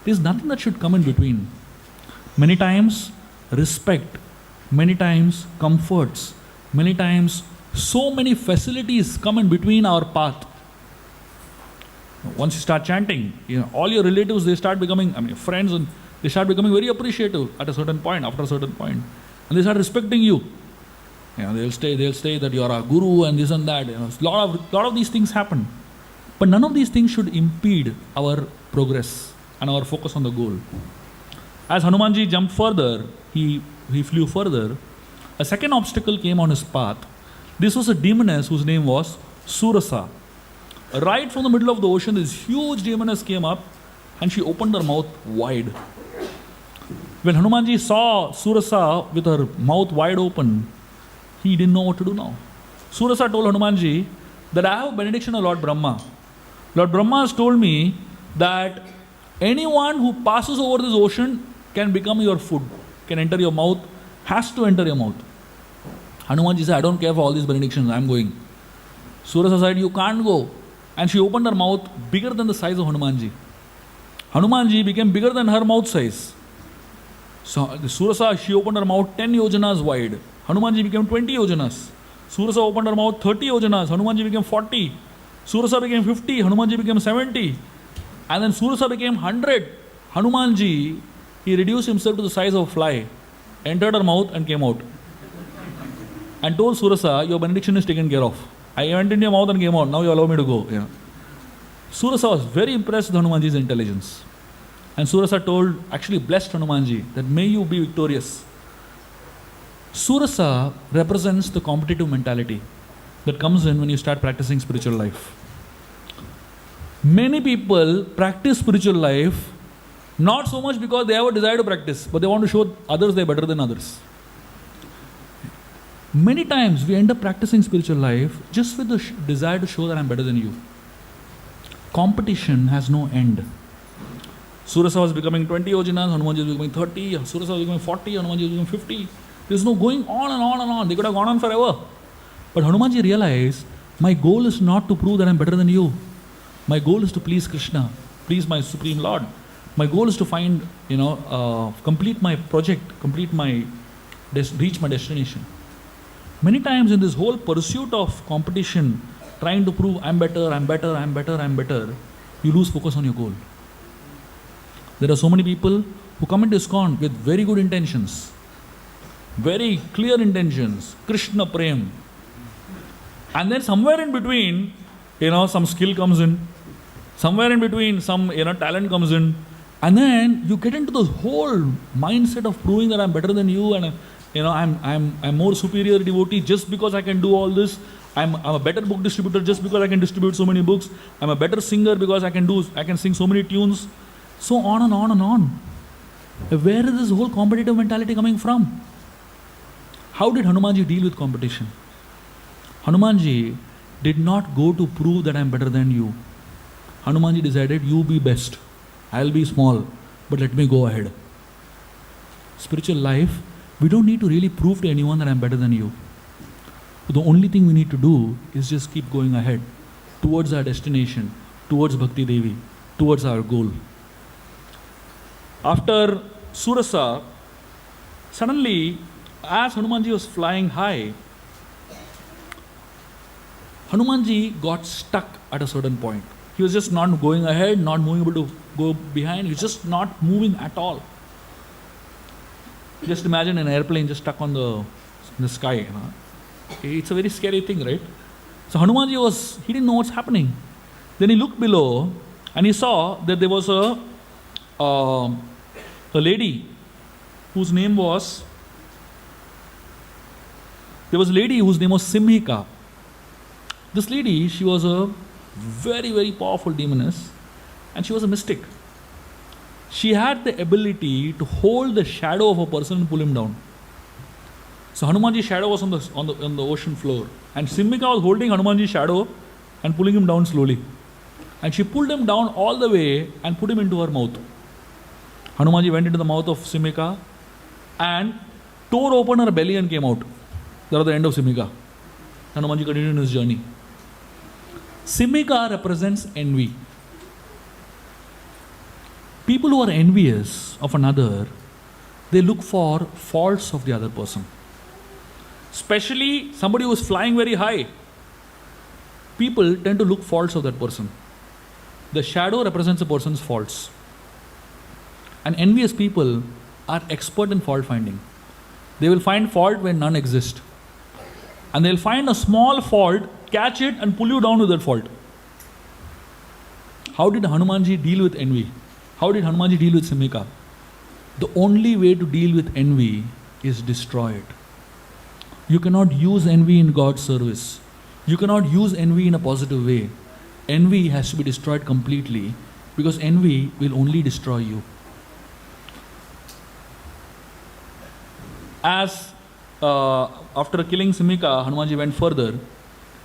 there's nothing that should come in between. Many times respect, many times comforts, many times so many facilities come in between our path. Once you start chanting, all your relatives, they start becoming, your friends, and they start becoming very appreciative at a certain point, after a certain point. And they start respecting you. They'll say that you are a guru and this and that. Lot of these things happen. But none of these things should impede our progress and our focus on the goal. As Hanumanji jumped further, he flew further. A second obstacle came on his path. This was a demoness whose name was Surasa. Right from the middle of the ocean, this huge demoness came up and she opened her mouth wide. When Hanumanji saw Surasa with her mouth wide open, he didn't know what to do now. Surasa told Hanumanji that I have a benediction of Lord Brahma. Lord Brahma has told me that anyone who passes over this ocean can become your food, can enter your mouth, has to enter your mouth. Hanumanji said, I don't care for all these benedictions, I'm going. Surasa said, you can't go. And she opened her mouth bigger than the size of Hanumanji. Hanumanji became bigger than her mouth size. So Surasa, she opened her mouth 10 yojanas wide. Hanumanji became 20 yojanas. Surasa opened her mouth 30 yojanas. Hanumanji became 40. Surasa became 50. Hanumanji became 70. And then Surasa became 100. Hanumanji, he reduced himself to the size of a fly, entered her mouth and came out. And told Surasa, your benediction is taken care of. I went into your mouth and came out. Now you allow me to go. Yeah. Surasa was very impressed with Hanumanji's intelligence. And Surasa actually blessed Hanumanji that may you be victorious. Surasa represents the competitive mentality that comes in when you start practicing spiritual life. Many people practice spiritual life not so much because they have a desire to practice, but they want to show others they're better than others. Many times we end up practicing spiritual life just with the desire to show that I'm better than you. Competition has no end. Surasa was becoming 20 yojanas, Hanumanji was becoming 30, Surasa was becoming 40, Hanumanji was becoming 50. There's no going on and on and on. They could have gone on forever. But Hanumanji realized, my goal is not to prove that I'm better than you. My goal is to please Krishna, please my Supreme Lord. My goal is to find, complete my project, reach my destination. Many times in this whole pursuit of competition, trying to prove I'm better, you lose focus on your goal. There are so many people who come into ISKCON with very good intentions, very clear intentions, Krishna Prem. And then somewhere in between, some skill comes in, somewhere in between some talent comes in, and then you get into the whole mindset of proving that I'm better than you and I'm more superior devotee just because I can do all this. I'm a better book distributor just because I can distribute so many books. I'm a better singer because I can sing so many tunes. So on and on and on. Where is this whole competitive mentality coming from? How did Hanumanji deal with competition? Hanumanji did not go to prove that I'm better than you. Hanumanji decided, you be best. I'll be small, but let me go ahead. Spiritual life, we don't need to really prove to anyone that I'm better than you. The only thing we need to do is just keep going ahead towards our destination, towards Bhakti Devi, towards our goal. After Surasa, suddenly, as Hanumanji was flying high, Hanumanji got stuck at a certain point. He was just not going ahead, not moving able to go behind. He was just not moving at all. Just imagine an airplane just stuck on the sky. It's a very scary thing, right? So Hanumanji he didn't know what's happening. Then he looked below and he saw that there was a lady whose name was Simhika. This lady, she was a very, very powerful demoness and she was a mystic. She had the ability to hold the shadow of a person and pull him down. So Hanumanji's shadow was on the ocean floor and Simhika was holding Hanumanji's shadow and pulling him down slowly. And she pulled him down all the way and put him into her mouth. Hanumanji went into the mouth of Simhika and tore open her belly and came out. That was the end of Simhika. Hanumanji continued in his journey. Simhika represents envy. People who are envious of another, they look for faults of the other person. Especially somebody who is flying very high. People tend to look faults of that person. The shadow represents a person's faults. And envious people are expert in fault finding. They will find fault when none exist. and they'll find a small fault, catch it, and pull you down with that fault. How did Hanumanji deal with envy? How did Hanumanji deal with Simika? The only way to deal with envy is destroy it. You cannot use envy in God's service. You cannot use envy in a positive way. Envy has to be destroyed completely, because envy will only destroy you. As after killing Simika, Hanumanji went further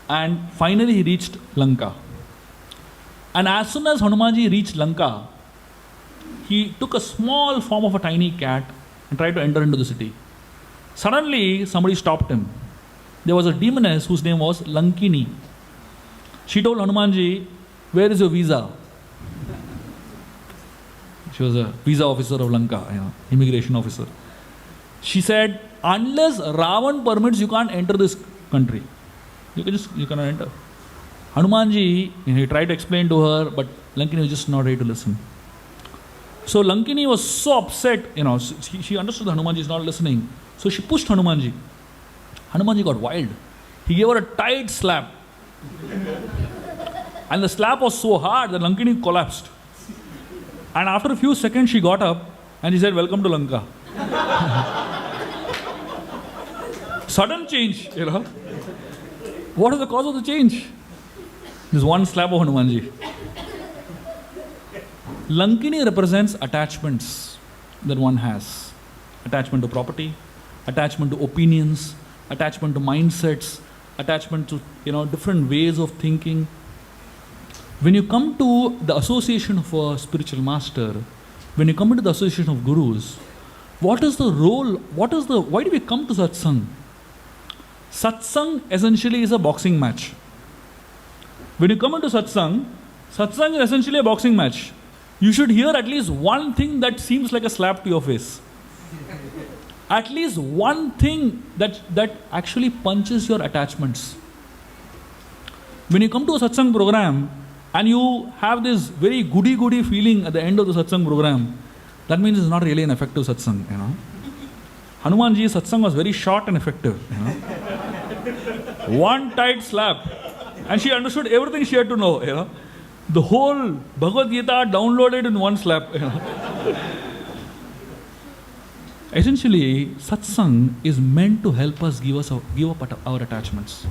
and finally he reached Lanka. And as soon as Hanumanji reached Lanka, he took a small form of a tiny cat and tried to enter into the city. Suddenly, somebody stopped him. There was a demoness whose name was Lankini. She told Hanumanji, "Where is your visa?" She was a visa officer of Lanka, immigration officer. She said, "Unless Ravan permits, you can't enter this country. You cannot enter." Hanumanji, he tried to explain to her, but Lankini was just not ready to listen. So Lankini was so upset, she understood that Hanumanji is not listening. So she pushed Hanumanji. Hanumanji got wild. He gave her a tight slap. And the slap was so hard that Lankini collapsed. And after a few seconds, she got up and she said, "Welcome to Lanka." Sudden change, What is the cause of the change? This one slap of Hanumanji. Lankini represents attachments that one has. Attachment to property, attachment to opinions, attachment to mindsets, attachment to different ways of thinking. When you come to the association of a spiritual master, when you come into the association of gurus, what is the role? Why do we come to satsang? Satsang essentially is a boxing match. When you come into satsang is essentially a boxing match. You should hear at least one thing that seems like a slap to your face. At least one thing that actually punches your attachments. When you come to a satsang program and you have this very goody feeling at the end of the satsang program, that means it's not really an effective satsang. Hanumanji's satsang was very short and effective. One tight slap, and she understood everything she had to know. The whole Bhagavad Gita downloaded in one slap. Essentially, satsang is meant to help us give up our attachments.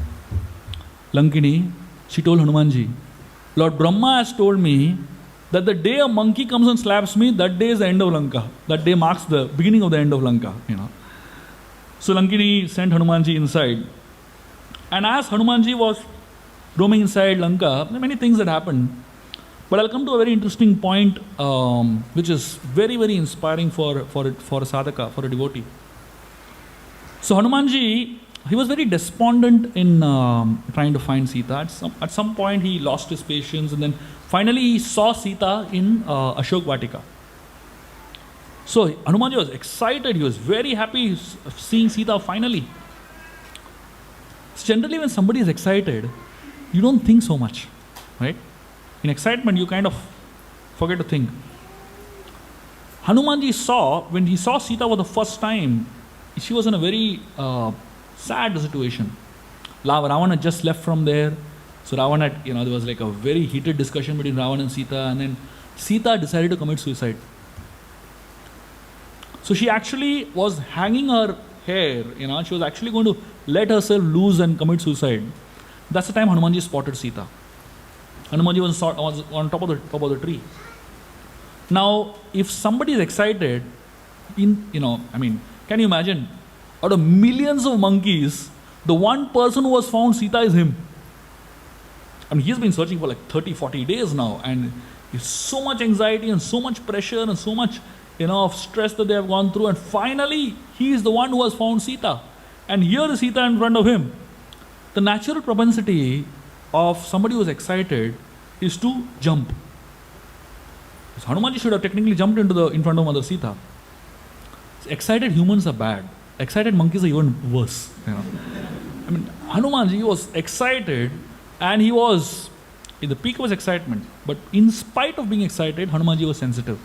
Lankini, she told Hanumanji, "Lord Brahma has told me that the day a monkey comes and slaps me, that day is the end of Lanka. That day marks the beginning of the end of Lanka." So Lankini sent Hanumanji inside. And as Hanumanji was roaming inside Lanka, there are many things that happened. But I'll come to a very interesting point, which is very, very inspiring for a sadhaka, for a devotee. So Hanumanji, he was very despondent in trying to find Sita. At some point, he lost his patience, and then finally he saw Sita in Ashok Vatika. So Hanumanji was excited. He was very happy seeing Sita finally. So generally, when somebody is excited, you don't think so much, right? In excitement, you kind of forget to think. Hanumanji saw, when he saw Sita for the first time, she was in a very sad situation. Ravana had just left from there. So Ravana had, there was like a very heated discussion between Ravana and Sita, and then Sita decided to commit suicide. So she actually was hanging her hair, she was actually going to let herself loose and commit suicide. That's the time Hanumanji spotted Sita. Hanumanji was on top of the tree. Now, if somebody is excited, can you imagine? Out of millions of monkeys, the one person who has found Sita is him. He's been searching for like 30, 40 days now, and it's so much anxiety and so much pressure and so much, of stress that they have gone through, and finally, he is the one who has found Sita. And here is Sita in front of him. The natural propensity of somebody who is excited is to jump. So Hanumanji should have technically jumped in front of Mother Sita. So excited humans are bad. Excited monkeys are even worse. Hanumanji was excited, and he was in the peak of his excitement. But in spite of being excited, Hanumanji was sensitive.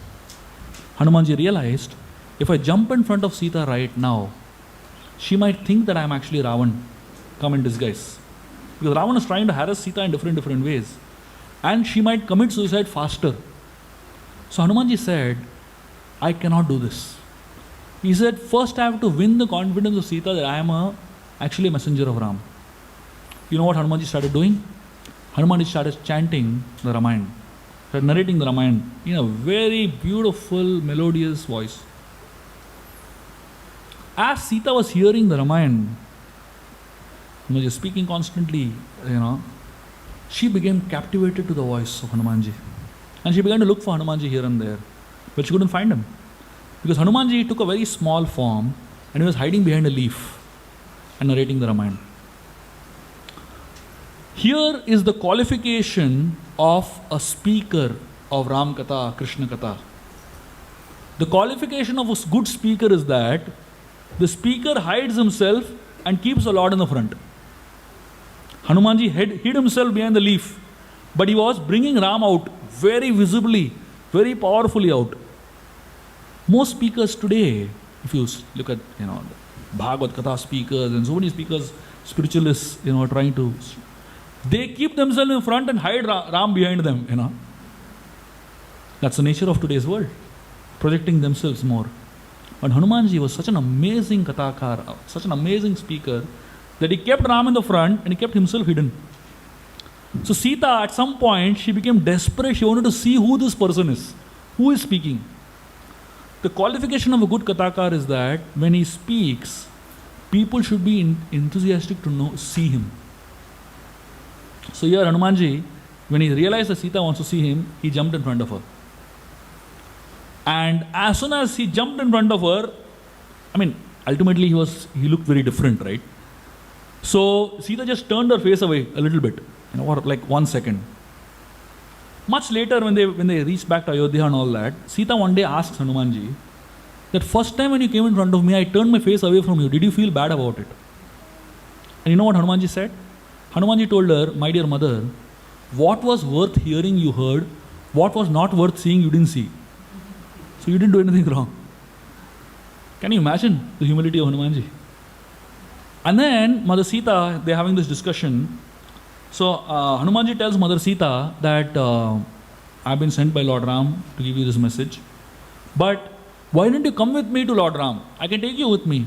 Hanumanji realized, if I jump in front of Sita right now, she might think that I am actually Ravan come in disguise. Because Ravana is trying to harass Sita in different ways. And she might commit suicide faster. So Hanumanji said, I cannot do this. He said, first I have to win the confidence of Sita that I am actually a messenger of Ram. You know what Hanumanji started doing? Hanumanji started chanting the Ramayana, started narrating the Ramayana in a very beautiful, melodious voice. As Sita was hearing the Ramayana, Hanumanji speaking constantly, she became captivated to the voice of Hanumanji. And she began to look for Hanumanji here and there, but she couldn't find him. Because Hanumanji took a very small form and he was hiding behind a leaf and narrating the Ramayana. Here is the qualification of a speaker of Ram Katha, Krishna Katha. The qualification of a good speaker is that the speaker hides himself and keeps the Lord in the front. Hanumanji hid himself behind the leaf, but he was bringing Ram out very visibly, very powerfully out. Most speakers today, if you look at the Bhagavad Katha speakers and so many speakers, spiritualists, trying to, they keep themselves in front and hide Ram behind them. That's the nature of today's world, projecting themselves more. But Hanumanji was such an amazing Kathakar, such an amazing speaker, that he kept Ram in the front and he kept himself hidden. So Sita, at some point, she became desperate. She wanted to see who this person is, who is speaking. The qualification of a good Kathakar is that when he speaks, people should be enthusiastic to see him. So here Hanumanji, when he realized that Sita wants to see him, he jumped in front of her. And as soon as he jumped in front of her, ultimately he looked very different, right? So Sita just turned her face away a little bit, for like 1 second. Much later, when they reached back to Ayodhya and all that, Sita one day asked Hanumanji that first time when you came in front of me, I turned my face away from you. Did you feel bad about it? And you know what Hanumanji said? Hanumanji told her, my dear mother, what was worth hearing you heard, what was not worth seeing you didn't see. So you didn't do anything wrong. Can you imagine the humility of Hanumanji? And then Mother Sita, they're having this discussion. So Hanumanji tells Mother Sita that I've been sent by Lord Ram to give you this message. But why don't you come with me to Lord Ram? I can take you with me.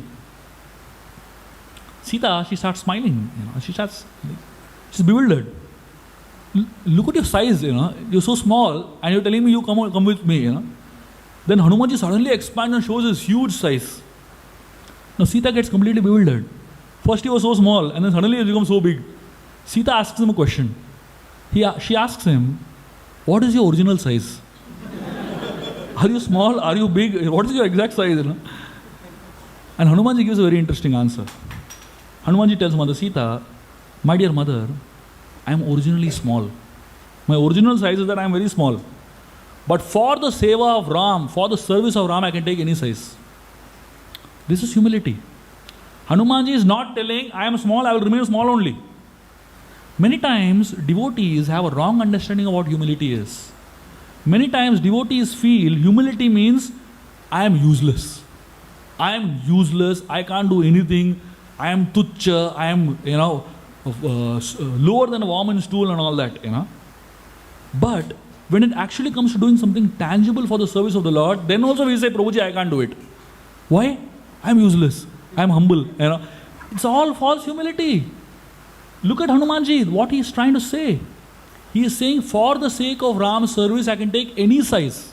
Sita, she starts smiling. She's bewildered. Look at your size. You're so small, and you're telling me you come with me. Then Hanumanji suddenly expands and shows his huge size. Now Sita gets completely bewildered. First he was so small, and then suddenly he has become so big. Sita asks him a question. She asks him, what is your original size? Are you small? Are you big? What is your exact size? And Hanumanji gives a very interesting answer. Hanumanji tells Mother Sita, my dear mother, I am originally small. My original size is that I am very small. But for the seva of Ram, for the service of Ram, I can take any size. This is humility. Hanumanji is not telling, I am small, I will remain small only. Many times, devotees have a wrong understanding of what humility is. Many times, devotees feel humility means, I am useless. I am useless, I can't do anything, I am tuchcha, I am, lower than a worm in stool and all that, But, when it actually comes to doing something tangible for the service of the Lord, then also we say, Prabhuji, I can't do it. Why? I am useless. I am humble. It's all false humility. Look at Hanumanji, what he is trying to say. He is saying, for the sake of Ram's service, I can take any size.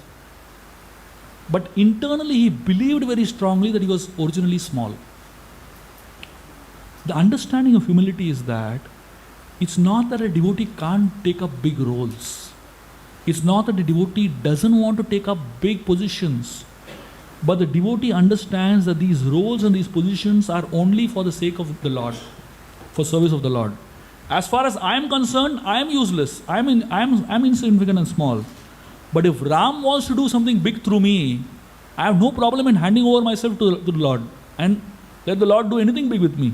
But internally, he believed very strongly that he was originally small. The understanding of humility is that it's not that a devotee can't take up big roles. It's not that the devotee doesn't want to take up big positions. But the devotee understands that these roles and these positions are only for the sake of the Lord, for service of the Lord. As far as I am concerned, I am useless. I am insignificant and small. But if Ram wants to do something big through me, I have no problem in handing over myself to the Lord and let the Lord do anything big with me.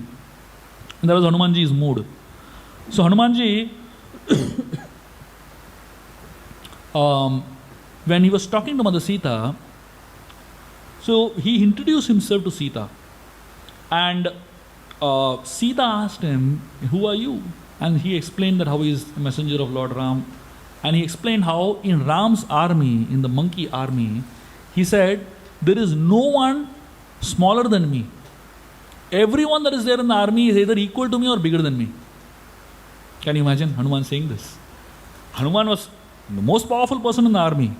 And that was Hanumanji's mood. So Hanumanji, when he was talking to Mother Sita, so he introduced himself to Sita. And Sita asked him, "Who are you?" And he explained that how he is the messenger of Lord Ram. And he explained how in Ram's army, in the monkey army, he said, there is no one smaller than me. Everyone that is there in the army is either equal to me or bigger than me. Can you imagine Hanuman saying this? Hanuman was the most powerful person in the army.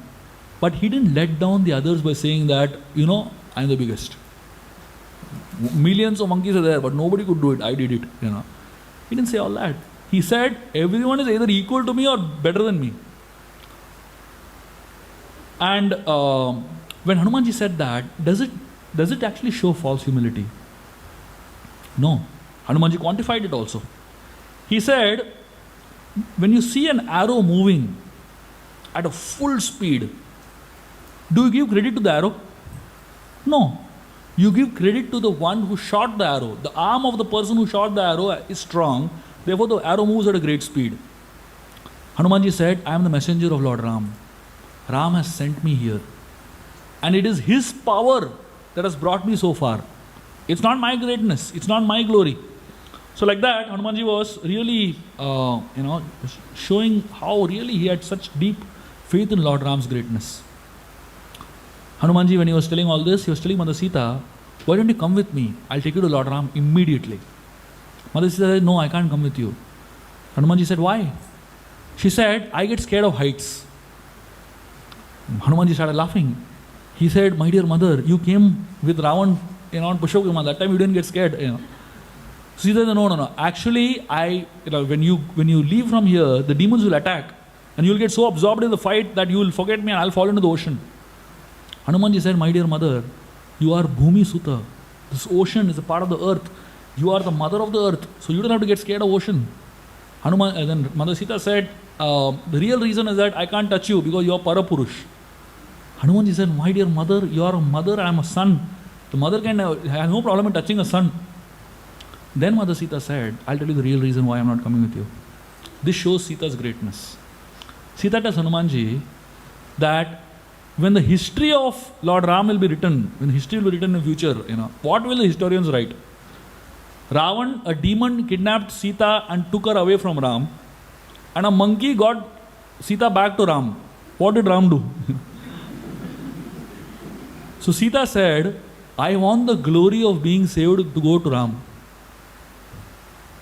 But he didn't let down the others by saying that, I'm the biggest. Millions of monkeys are there, but nobody could do it. I did it, He didn't say all that. He said, everyone is either equal to me or better than me. And when Hanumanji said that, does it actually show false humility? No. Hanumanji quantified it also. He said, when you see an arrow moving at a full speed, do you give credit to the arrow? No. You give credit to the one who shot the arrow. The arm of the person who shot the arrow is strong. Therefore, the arrow moves at a great speed. Hanumanji said, I am the messenger of Lord Ram. Ram has sent me here. And it is his power that has brought me so far. It's not my greatness. It's not my glory. So like that, Hanumanji was really, showing how really he had such deep faith in Lord Ram's greatness. Hanumanji, when he was telling all this, he was telling Mother Sita, why don't you come with me? I'll take you to Lord Ram immediately. Mother Sita said, no, I can't come with you. Hanumanji said, why? She said, I get scared of heights. Hanumanji started laughing. He said, my dear mother, you came with Ravan, on Pushpakama. That time you didn't get scared. Sita said, no. Actually, when you leave from here, the demons will attack. And you will get so absorbed in the fight that you will forget me and I'll fall into the ocean. Hanumanji said, my dear mother, you are Bhumi Sutta. This ocean is a part of the earth. You are the mother of the earth. So you don't have to get scared of ocean. Then Mother Sita said, the real reason is that I can't touch you because you are Parapurush. Hanumanji said, my dear mother, you are a mother, I am a son. The mother has no problem in touching a son. Then Mother Sita said, I'll tell you the real reason why I'm not coming with you. This shows Sita's greatness. Sita tells Hanumanji that when the history of Lord Ram will be written, when history will be written in the future, what will the historians write? Ravan, a demon, kidnapped Sita and took her away from Ram. And a monkey got Sita back to Ram. What did Ram do? So Sita said, I want the glory of being saved to go to Ram.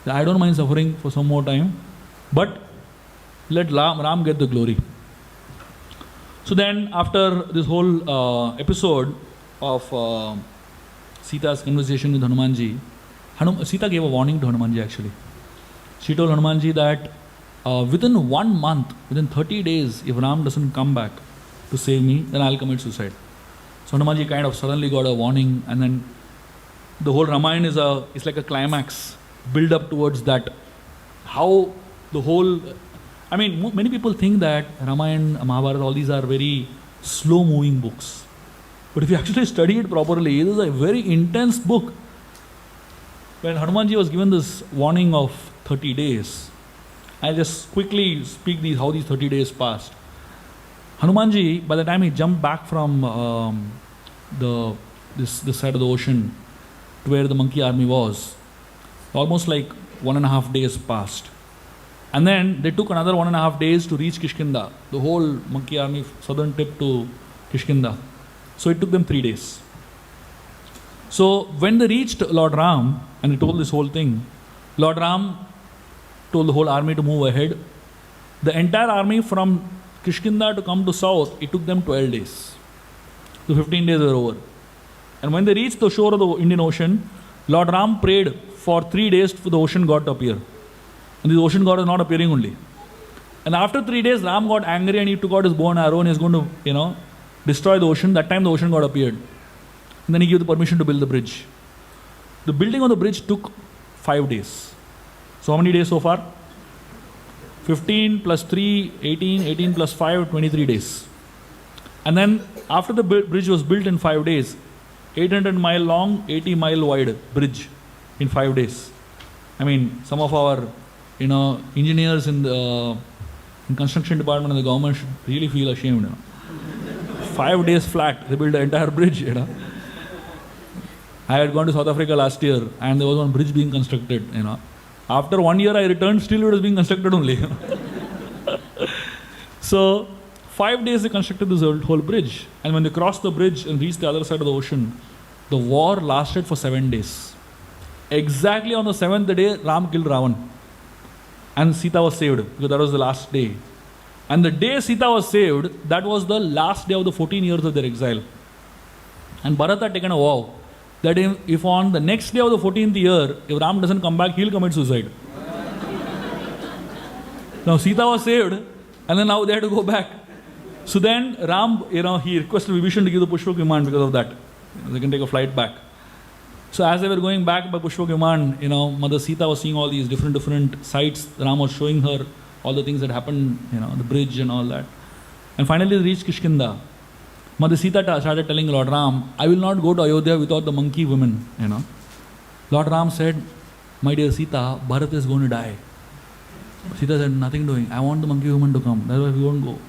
I don't mind suffering for some more time, but let Ram get the glory. So then, after this whole episode of Sita's conversation with Hanumanji, Sita gave a warning to Hanumanji actually. She told Hanumanji that within 1 month, within 30 days, if Ram doesn't come back to save me, then I'll commit suicide. So Hanumanji kind of suddenly got a warning, and then the whole Ramayana is like a climax, build up towards that. How the whole, many people think that Ramayana, Mahabharata, all these are very slow moving books. But if you actually study it properly, it is a very intense book. When Hanumanji was given this warning of 30 days, I'll just quickly speak how these 30 days passed. Hanumanji, by the time he jumped back from this side of the ocean to where the monkey army was, almost like 1.5 days passed. And then they took another 1.5 days to reach Kishkinda, the whole monkey army southern tip to Kishkinda. So it took them 3 days. So when they reached Lord Ram and he told this whole thing, Lord Ram told the whole army to move ahead. The entire army from Kishkinda to come to south, it took them 12 days. So 15 days were over. And when they reached the shore of the Indian Ocean, Lord Ram prayed for 3 days for the ocean god to appear. And the ocean god is not appearing only. And after 3 days, Ram got angry and he took out his bow and arrow and he was going to, destroy the ocean. That time the ocean god appeared. And then he gave the permission to build the bridge. The building of the bridge took 5 days. So how many days so far? 15 plus 3, 18, 18 plus 5, 23 days. And then after the bridge was built in 5 days, 800 mile long, 80 mile wide bridge in 5 days. Some of our engineers in construction department and the government should really feel ashamed. 5 days flat, they built the entire bridge. I had gone to South Africa last year and there was one bridge being constructed, After 1 year I returned, still it was being constructed only. So 5 days they constructed this whole bridge. And when they crossed the bridge and reached the other side of the ocean, the war lasted for 7 days. Exactly on the 7th day, Ram killed Ravan. And Sita was saved because that was the last day. And the day Sita was saved, that was the last day of the 14 years of their exile. And Bharat had taken a vow that if on the next day of the 14th year, if Ram doesn't come back, he'll commit suicide. Now Sita was saved, and then now they had to go back. So then Ram, he requested Vibhishan to give the Pushpak Viman because of that. They can take a flight back. So as they were going back by Pushpak Viman, Mother Sita was seeing all these different sights. Ram was showing her all the things that happened, the bridge and all that. And finally they reached Kishkinda. Mother Sita started telling Lord Ram, I will not go to Ayodhya without the monkey women, Lord Ram said, my dear Sita, Bharat is going to die. Sita said, nothing doing. I want the monkey woman to come. That's why we won't go.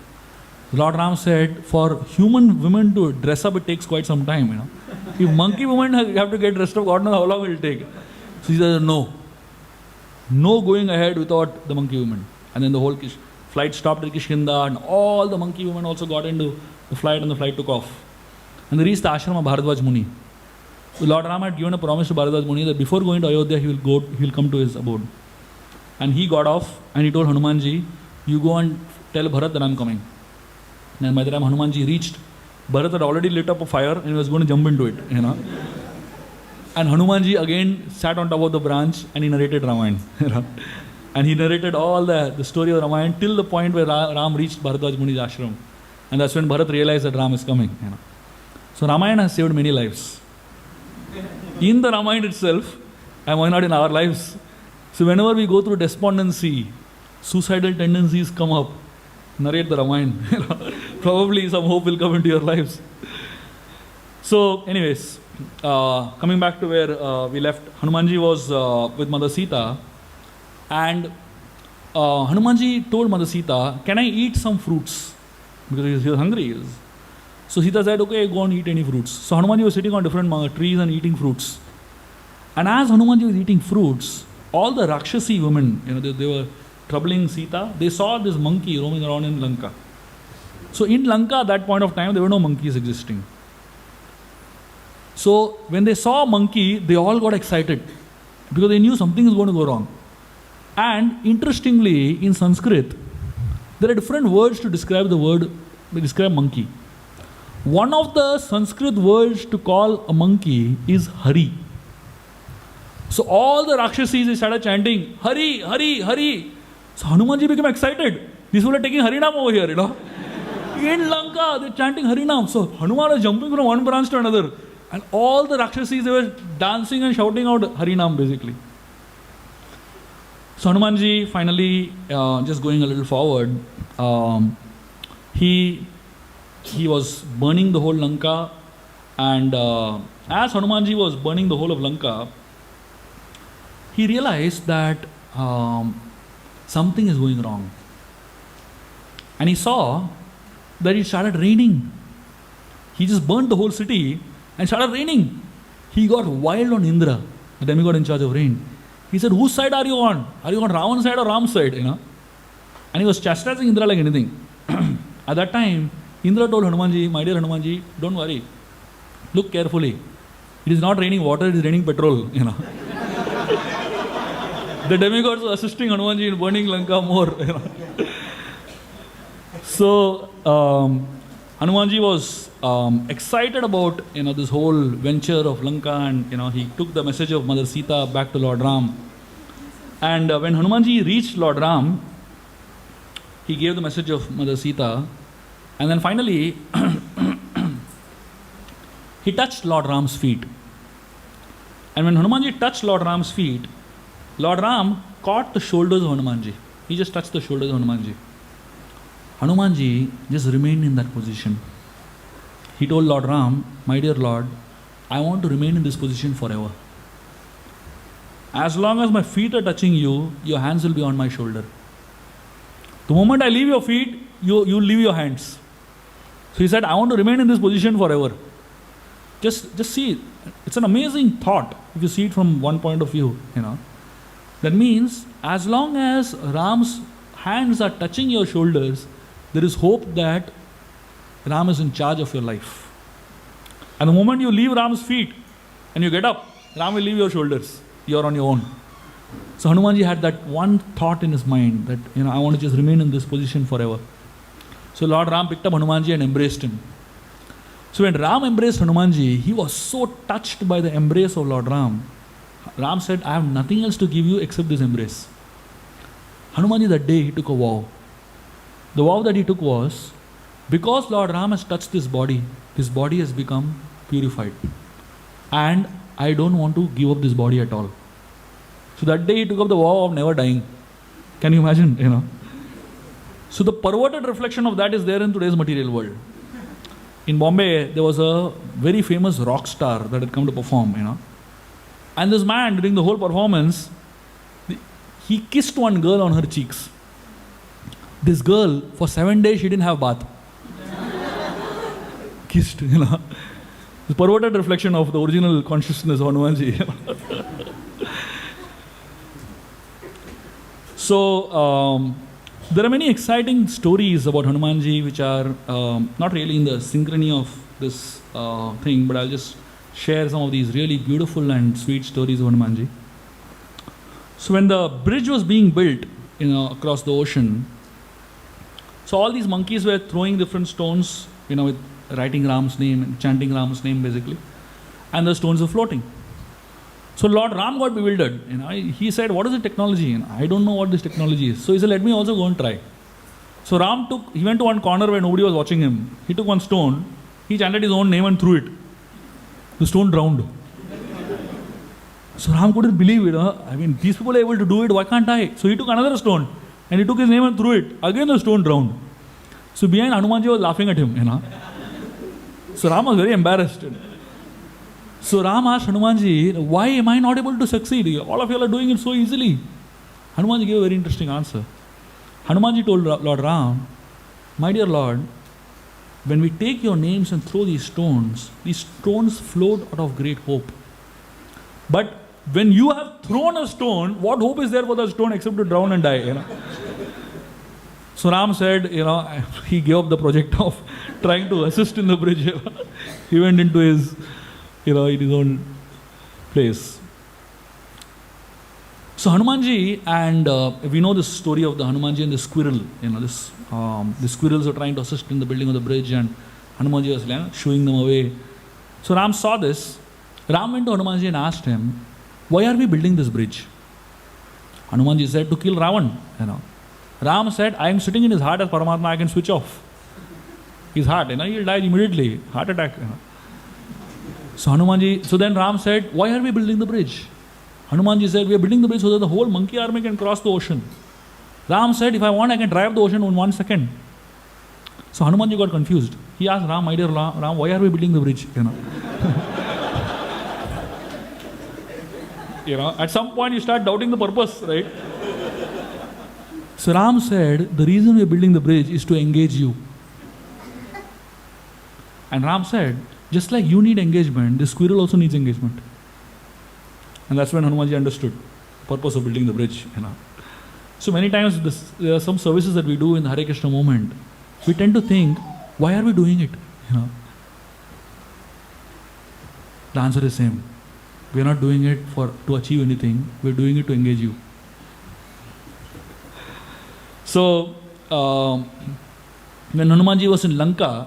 Lord Ram said, for human women to dress up, it takes quite some time, If monkey women have to get dressed up, God knows how long it will take. So Sita said, no. No going ahead without the monkey woman. And then the whole flight stopped at Kishkinda and all the monkey women also got into the flight and the flight took off. And they reached the ashram of Bharadwaj Muni. Lord Ram had given a promise to Bharadwaj Muni that before going to Ayodhya, he will come to his abode. And he got off and he told Hanumanji, you go and tell Bharat that I am coming. And by the time Hanumanji reached, Bharat had already lit up a fire and he was going to jump into it, And Hanumanji again sat on top of the branch and he narrated Ramayana. And he narrated all the story of Ramayana till the point where Ram reached Bharadwaj Muni's ashram. And that's when Bharat realized that Ram is coming. So Ramayana has saved many lives. In the Ramayana itself, and why not in our lives? So whenever we go through despondency, suicidal tendencies come up, narrate the Ramayana. Probably some hope will come into your lives. So anyways, coming back to where we left, Hanumanji was with Mother Sita. And Hanumanji told Mother Sita, can I eat some fruits? Because he was hungry. So Sita said, okay, go and eat any fruits. So Hanumanji was sitting on different trees and eating fruits. And as Hanumanji was eating fruits, all the Rakshasi women, they were troubling Sita. They saw this monkey roaming around in Lanka. So in Lanka at that point of time, there were no monkeys existing. So when they saw a monkey, they all got excited because they knew something is going to go wrong. And interestingly, in Sanskrit, there are different words to describe monkey. One of the Sanskrit words to call a monkey is Hari. So all the Rakshasis, they started chanting, Hari, Hari, Hari. So Hanumanji became excited. These people are taking Harinam over here, In Lanka, they're chanting Harinam. So Hanuman was jumping from one branch to another. And all the Rakshasis, they were dancing and shouting out Harinam basically. So Hanumanji finally, just going a little forward, he was burning the whole Lanka, and as Hanumanji was burning the whole of Lanka, he realized that something is going wrong. And he saw that it started raining. He just burnt the whole city and started raining. He got wild on Indra, the demigod in charge of rain. He said, whose side are you on? Are you on Ravan's side or Ram's side? And he was chastising Indra like anything. At that time, Indra told Hanumanji, my dear Hanumanji, don't worry. Look carefully. It is not raining water, it is raining petrol. The demigods were assisting Hanumanji in burning Lanka more. So, Hanumanji was excited about this whole venture of Lanka, and he took the message of Mother Sita back to Lord Ram. And when Hanumanji reached Lord Ram, he gave the message of Mother Sita, and then finally he touched Lord Ram's feet. And when Hanumanji touched Lord Ram's feet, Lord Ram caught the shoulders of Hanumanji. He just touched the shoulders of Hanumanji. Hanumanji just remained in that position. He told Lord Ram, my dear Lord, I want to remain in this position forever. As long as my feet are touching you, your hands will be on my shoulder. The moment I leave your feet, you leave your hands. So he said, I want to remain in this position forever. Just see, It's an amazing thought if you see it from one point of view, That means as long as Ram's hands are touching your shoulders, there is hope that Ram is in charge of your life. And the moment you leave Ram's feet and you get up, Ram will leave your shoulders. You are on your own. So Hanumanji had that one thought in his mind that, I want to just remain in this position forever. So Lord Ram picked up Hanumanji and embraced him. So when Ram embraced Hanumanji, he was so touched by the embrace of Lord Ram. Ram said, I have nothing else to give you except this embrace. Hanumanji that day, he took a vow. The vow that he took was, because Lord Ram has touched this body has become purified. And I don't want to give up this body at all. So that day he took up the vow of never dying. Can you imagine, So the perverted reflection of that is there in today's material world. In Bombay, there was a very famous rock star that had come to perform, And this man, during the whole performance, he kissed one girl on her cheeks. This girl, for 7 days, she didn't have bath. Kissed, The perverted reflection of the original consciousness of Hanumanji. So, there are many exciting stories about Hanumanji which are not really in the synchrony of this thing, but I'll just share some of these really beautiful and sweet stories of Hanumanji. So when the bridge was being built across the ocean, so all these monkeys were throwing different stones, with writing Ram's name and chanting Ram's name basically, and the stones were floating. So Lord Ram got bewildered. He said, what is the technology? I don't know what this technology is. So he said, let me also go and try. So he went to one corner where nobody was watching him. He took one stone, he chanted his own name and threw it. The stone drowned. So Ram couldn't believe it. These people are able to do it, why can't I? So he took another stone and he took his name and threw it. Again the stone drowned. So behind, Hanumanji was laughing at him. So Ram was very embarrassed. So Ram asked Hanumanji, why am I not able to succeed? All of you are doing it so easily. Hanumanji gave a very interesting answer. Hanumanji told Lord Ram, my dear Lord, when we take your names and throw these stones float out of great hope. But when you have thrown a stone, what hope is there for the stone except to drown and die? So Ram said, he gave up the project of trying to assist in the bridge. He went into his in his own place. So Hanumanji, and we know this story of the Hanumanji and the squirrel. The squirrels were trying to assist in the building of the bridge, and Hanumanji was shooing them away. So Ram saw this. Ram went to Hanumanji and asked him, why are we building this bridge? Hanumanji said, to kill Ravan. Ram said, I am sitting in his heart as Paramatma, I can switch off his heart. He'll die immediately, heart attack. So then Ram said, why are we building the bridge? Hanumanji said, we are building the bridge so that the whole monkey army can cross the ocean. Ram said, if I want, I can drive the ocean in 1 second. So Hanumanji got confused. He asked Ram, my dear Ram, why are we building the bridge? At some point you start doubting the purpose, right? So Ram said, the reason we are building the bridge is to engage you. And Ram said, just like you need engagement, the squirrel also needs engagement. And that's when Hanumanji understood the purpose of building the bridge. So many times there are some services that we do in the Hare Krishna movement. We tend to think, why are we doing it? The answer is same. We are not doing it to achieve anything. We are doing it to engage you. So when Hanumanji was in Lanka,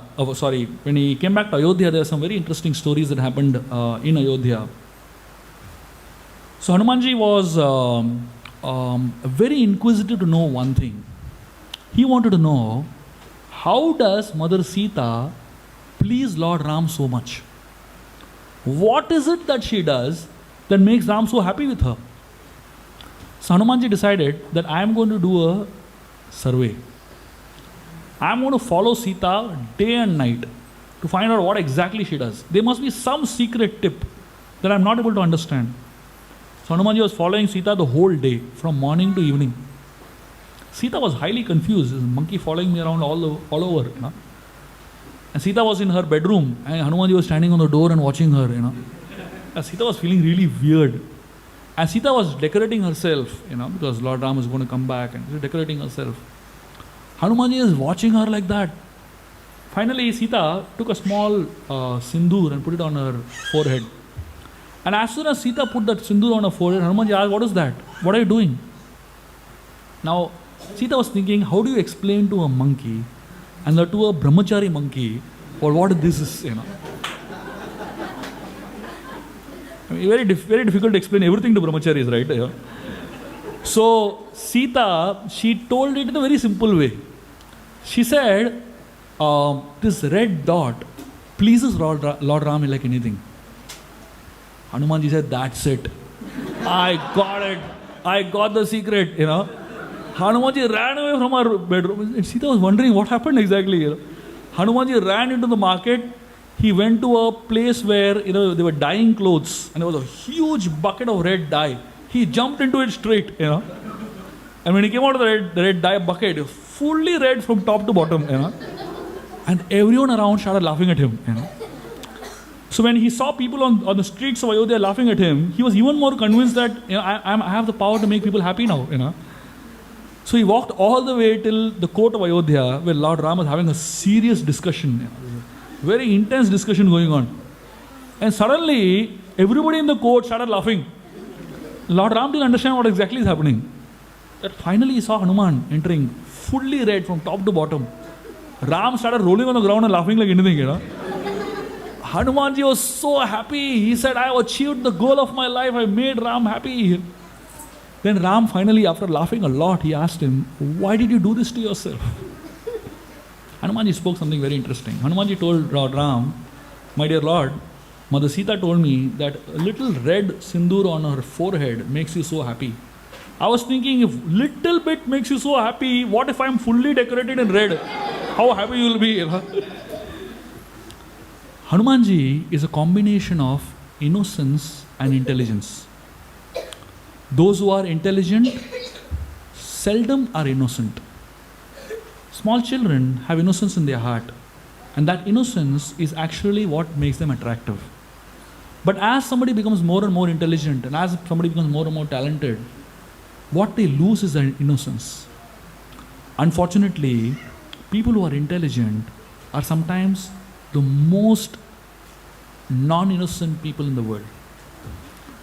when he came back to Ayodhya, there are some very interesting stories that happened in Ayodhya. So Hanumanji was very inquisitive to know one thing. He wanted to know, how does Mother Sita please Lord Ram so much? What is it that she does that makes Ram so happy with her? So Hanumanji decided that I am going to do a survey. I am going to follow Sita day and night to find out what exactly she does. There must be some secret tip that I am not able to understand. So Hanumanji was following Sita the whole day, from morning to evening. Sita was highly confused. This monkey following me around all over. And Sita was in her bedroom, and Hanumanji was standing on the door and watching her. Sita was feeling really weird. And Sita was decorating herself, because Lord Ram is going to come back, and she's decorating herself. Hanumanji is watching her like that. Finally, Sita took a small sindoor and put it on her forehead. And as soon as Sita put that sindoor on her forehead, Hanumanji asked, "What is that? What are you doing?" Now, Sita was thinking, how do you explain to a monkey, and to a brahmachari monkey, or what this is, very difficult to explain everything to brahmacharis, right? Yeah. So, Sita, she told it in a very simple way. She said, this red dot pleases Lord Ram like anything. Hanumanji said, that's it. I got it. I got the secret, Hanumanji ran away from her bedroom. And Sita was wondering what happened exactly. Hanumanji ran into the market. He went to a place where they were dyeing clothes, and there was a huge bucket of red dye. He jumped into it straight, And when he came out of the red dye bucket, it was fully red from top to bottom, And everyone around started laughing at him, So when he saw people on the streets of Ayodhya laughing at him, he was even more convinced that I have the power to make people happy now, So he walked all the way till the court of Ayodhya, where Lord Ram was having a serious discussion, very intense discussion going on. And suddenly, everybody in the court started laughing. Lord Ram didn't understand what exactly is happening. That finally he saw Hanuman entering, fully red from top to bottom. Ram started rolling on the ground and laughing like anything, Hanumanji was so happy. He said, I have achieved the goal of my life. I made Ram happy. Then Ram finally, after laughing a lot, he asked him, why did you do this to yourself? Hanumanji spoke something very interesting. Hanumanji told Lord Ram, my dear Lord, Mother Sita told me that a little red sindoor on her forehead makes you so happy. I was thinking, if little bit makes you so happy, what if I am fully decorated in red? How happy you will be. Hanumanji is a combination of innocence and intelligence. Those who are intelligent seldom are innocent. Small children have innocence in their heart, and that innocence is actually what makes them attractive. But as somebody becomes more and more intelligent, and as somebody becomes more and more talented, what they lose is their innocence. Unfortunately, people who are intelligent are sometimes the most non-innocent people in the world.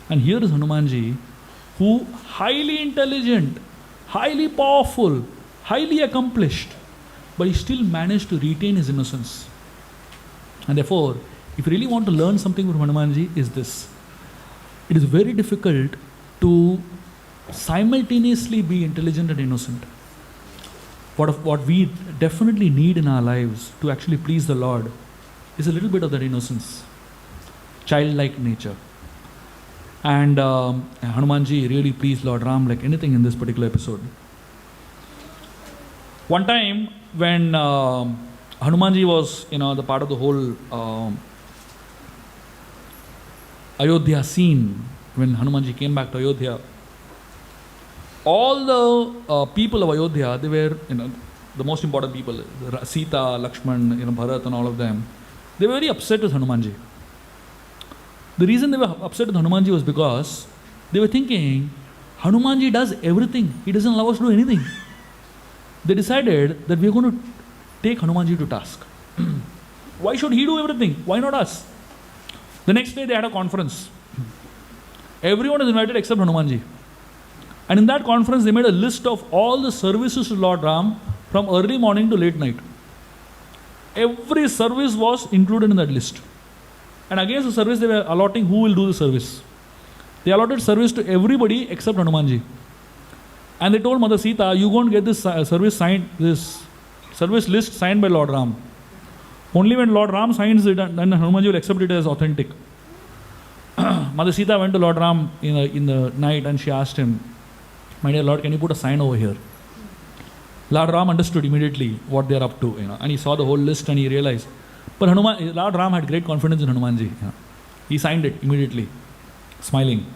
And here is Hanumanji, who highly intelligent, highly powerful, highly accomplished, but he still managed to retain his innocence. And therefore, if you really want to learn something from Hanumanji, is this. It is very difficult to simultaneously be intelligent and innocent. What we definitely need in our lives to actually please the Lord is a little bit of that innocence, childlike nature. And Hanumanji really pleased Lord Ram like anything in this particular episode. One time when Hanumanji was, the part of the whole Ayodhya scene, when Hanumanji came back to Ayodhya, all the people of Ayodhya, they were, the most important people, Sita, Lakshman, Bharat and all of them, they were very upset with Hanumanji. The reason they were upset with Hanumanji was because they were thinking, Hanumanji does everything. He doesn't allow us to do anything. They decided that we are going to take Hanumanji to task. Why should he do everything? Why not us? The next day they had a conference. Everyone is invited except Hanumanji. And in that conference they made a list of all the services to Lord Ram from early morning to late night. Every service was included in that list. And against the service they were allotting who will do the service. They allotted service to everybody except Hanumanji. And they told Mother Sita, you go and get this this service list signed by Lord Ram. Only when Lord Ram signs it, then Hanumanji will accept it as authentic. Mother Sita went to Lord Ram in the night and she asked him, my dear Lord, can you put a sign over here? Lord Ram understood immediately what they are up to, and he saw the whole list and he realized. But Lord Ram had great confidence in Hanumanji. He signed it immediately, smiling.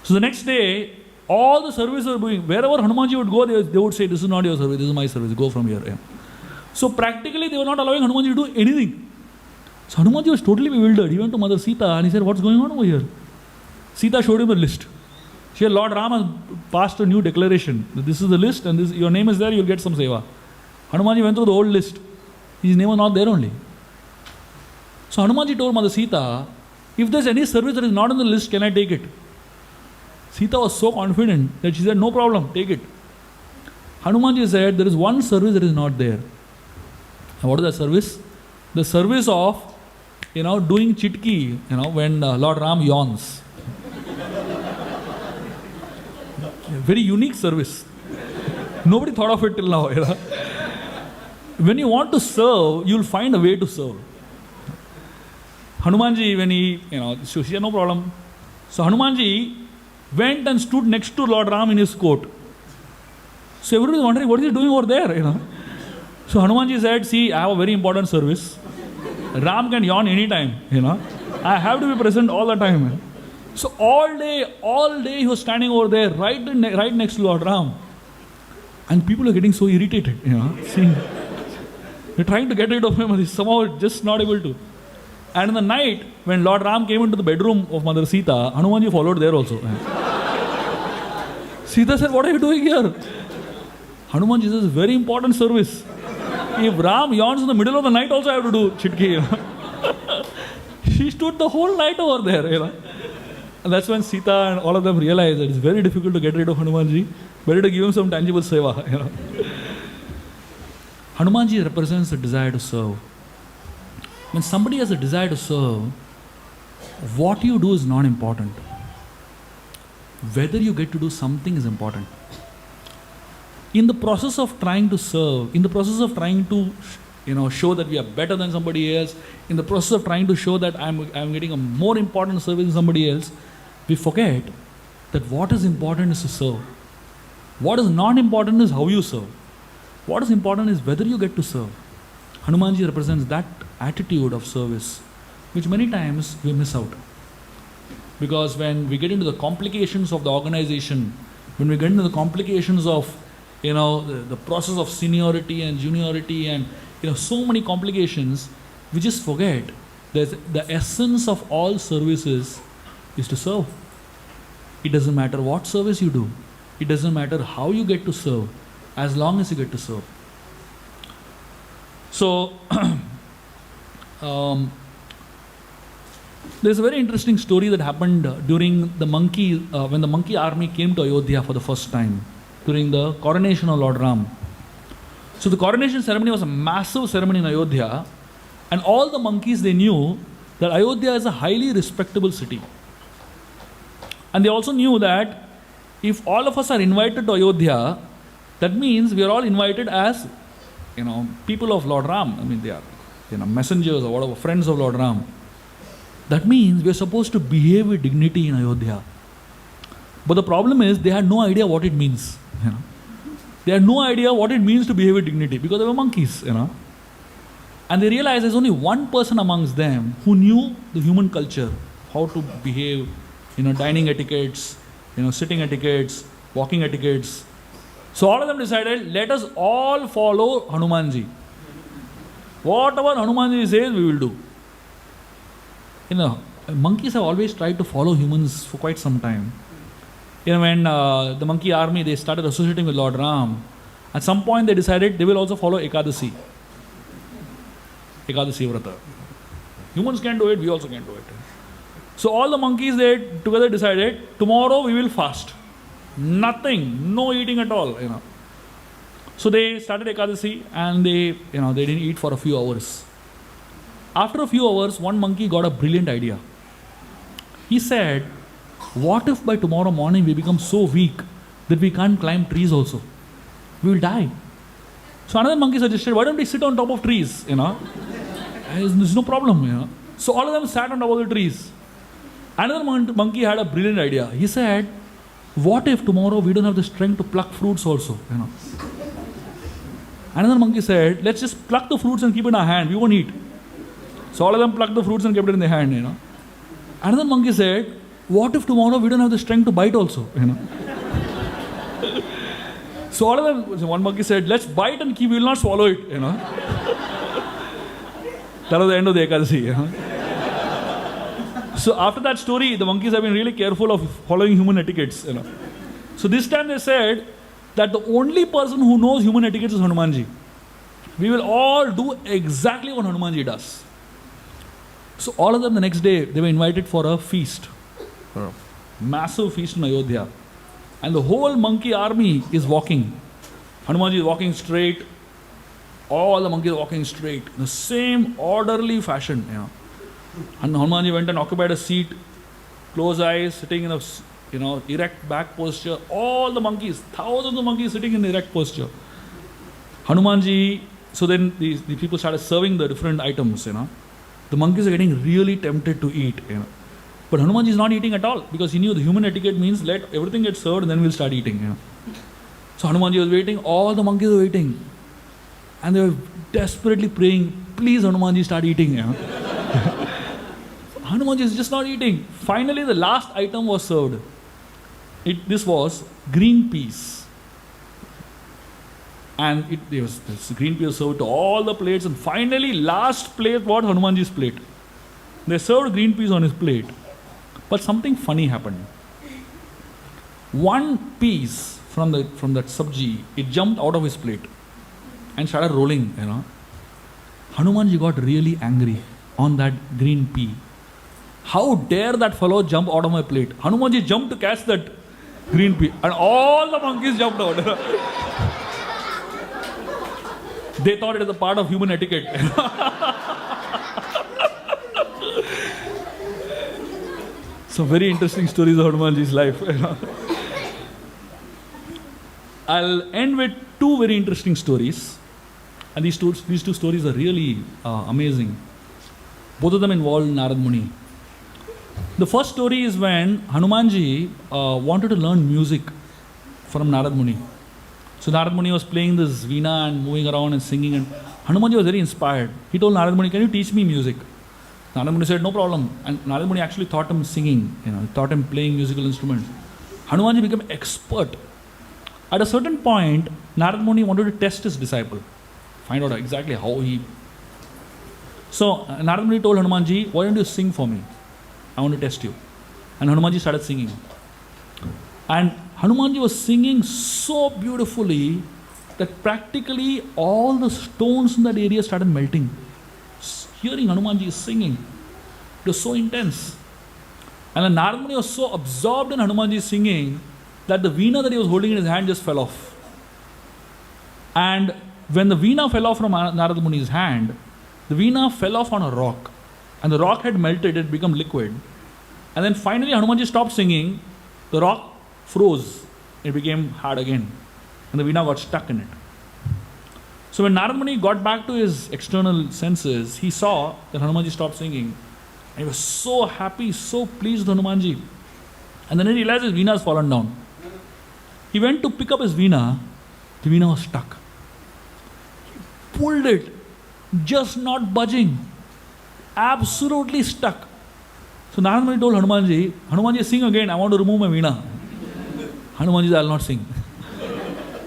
So the next day, all the services were doing. Wherever Hanumanji would go, they would say, this is not your service, this is my service, go from here. So practically, they were not allowing Hanumanji to do anything. So Hanumanji was totally bewildered. He went to Mother Sita and he said, what's going on over here? Sita showed him the list. She said, Lord Rama passed a new declaration. This is the list and your name is there, you'll get some seva. Hanumanji went through the old list. His name was not there only. So Hanumanji told Mother Sita, if there's any service that is not on the list, can I take it? Sita was so confident that she said, no problem, take it. Hanumanji said, there is one service that is not there. And what is that service? The service of, doing chitki, when Lord Ram yawns. Very unique service. Nobody thought of it till now. When you want to serve, you'll find a way to serve. Hanumanji, when he, she said, no problem. So Hanumanji went and stood next to Lord Ram in his court. So everybody was wondering, what is he doing over there? So Hanumanji said, see, I have a very important service. Ram can yawn anytime, I have to be present all the time. So all day he was standing over there, right next to Lord Ram. And people are getting so irritated, seeing. They're trying to get rid of him, and he's somehow just not able to. And in the night, when Lord Ram came into the bedroom of Mother Sita, Hanumanji followed there also. Sita said, what are you doing here? Hanumanji says, very important service. If Ram yawns in the middle of the night also I have to do chitki. She stood the whole night over there. And that's when Sita and all of them realized that it's very difficult to get rid of Hanumanji. Better to give him some tangible seva. Hanumanji represents the desire to serve. When somebody has a desire to serve, what you do is not important. Whether you get to do something is important. In the process of trying to serve, in the process of trying to show that we are better than somebody else, in the process of trying to show that I'm getting a more important service than somebody else, we forget that what is important is to serve. What is not important is how you serve. What is important is whether you get to serve. Hanumanji represents that attitude of service, which many times we miss out. Because when we get into the complications of the organization, when we get into the complications of the process of seniority and juniority and so many complications, we just forget that the essence of all services is to serve. It doesn't matter what service you do. It doesn't matter how you get to serve, as long as you get to serve. So, there's a very interesting story that happened during when the monkey army came to Ayodhya for the first time, during the coronation of Lord Ram. So the coronation ceremony was a massive ceremony in Ayodhya, and all the monkeys, they knew that Ayodhya is a highly respectable city. And they also knew that if all of us are invited to Ayodhya, that means we are all invited as, people of Lord Ram. I mean, they are, messengers or whatever, friends of Lord Ram. That means we are supposed to behave with dignity in Ayodhya. But the problem is, they had no idea what it means. They had no idea what it means to behave with dignity because they were monkeys, And they realized there's only one person amongst them who knew the human culture, how to behave, dining etiquettes, sitting etiquettes, walking etiquettes. So all of them decided, let us all follow Hanumanji. Whatever Hanumanji says, we will do. Monkeys have always tried to follow humans for quite some time. When the monkey army, they started associating with Lord Ram, at some point they decided they will also follow Ekadasi Vrata. Humans can do it, we also can do it. So all the monkeys, they together decided, tomorrow we will fast. Nothing, no eating at all. So they started Ekadasi and they didn't eat for a few hours. After a few hours, one monkey got a brilliant idea. He said, what if by tomorrow morning we become so weak that we can't climb trees also? We will die. So another monkey suggested, why don't we sit on top of trees? There's no problem. So all of them sat on top of the trees. Another monkey had a brilliant idea. He said, what if tomorrow we don't have the strength to pluck fruits also? Another monkey said, let's just pluck the fruits and keep it in our hand. We won't eat. So all of them plucked the fruits and kept it in their hand. Another monkey said, what if tomorrow we don't have the strength to bite also? So all of them, one monkey said, let's bite and keep, we will not swallow it. That was the end of the Ekadasi. So after that story, the monkeys have been really careful of following human etiquettes. So this time they said that the only person who knows human etiquettes is Hanumanji. We will all do exactly what Hanumanji does. So all of them the next day, they were invited for a feast. A massive feast in Ayodhya. And the whole monkey army is walking. Hanumanji is walking straight. All the monkeys are walking straight. In the same orderly fashion. And Hanumanji went and occupied a seat. Closed eyes, sitting in a erect back posture. All the monkeys, thousands of monkeys sitting in erect posture. Hanumanji, so then the people started serving the different items, The monkeys are getting really tempted to eat, But Hanumanji is not eating at all because he knew the human etiquette means let everything get served and then we'll start eating, So Hanumanji was waiting, all the monkeys were waiting. And they were desperately praying, please Hanumanji start eating, Hanumanji is just not eating. Finally the last item was served. This was green peas. And this green peas served to all the plates, and finally last plate was Hanumanji's plate. They served green peas on his plate. But something funny happened. One piece from that sabji, it jumped out of his plate and started rolling, Hanumanji got really angry on that green pea. How dare that fellow jump out of my plate? Hanumanji jumped to catch that green pea and all the monkeys jumped out. They thought it is a part of human etiquette. Some very interesting stories of Hanumanji's life. I'll end with two very interesting stories. And these two stories are really amazing. Both of them involve Narad Muni. The first story is when Hanumanji wanted to learn music from Narad Muni. So Narad Muni was playing this veena and moving around and singing, and Hanumanji was very inspired. He told Narad Muni, can you teach me music? Narad Muni said, no problem. And Narad Muni actually taught him singing, taught him playing musical instruments. Hanumanji became expert. At a certain point, Narad Muni wanted to test his disciple, find out exactly how he... So Narad Muni told Hanumanji, why don't you sing for me? I want to test you. And Hanumanji started singing. And Hanumanji was singing so beautifully that practically all the stones in that area started melting. Hearing Hanumanji singing, it was so intense. And then Narad Muni was so absorbed in Hanumanji's singing that the veena that he was holding in his hand just fell off. And when the veena fell off from Narad Muni's hand, the veena fell off on a rock. And the rock had melted, it had become liquid. And then finally Hanumanji stopped singing, the rock froze, it became hard again. And the veena got stuck in it. So when Narad Muni got back to his external senses, he saw that Hanumanji stopped singing. And he was so happy, so pleased with Hanumanji. And then he realized his veena has fallen down. He went to pick up his veena, the veena was stuck. He pulled it, just not budging. Absolutely stuck. So Narad Muni told Hanumanji, sing again, I want to remove my veena. Hanumanji said, I will not sing.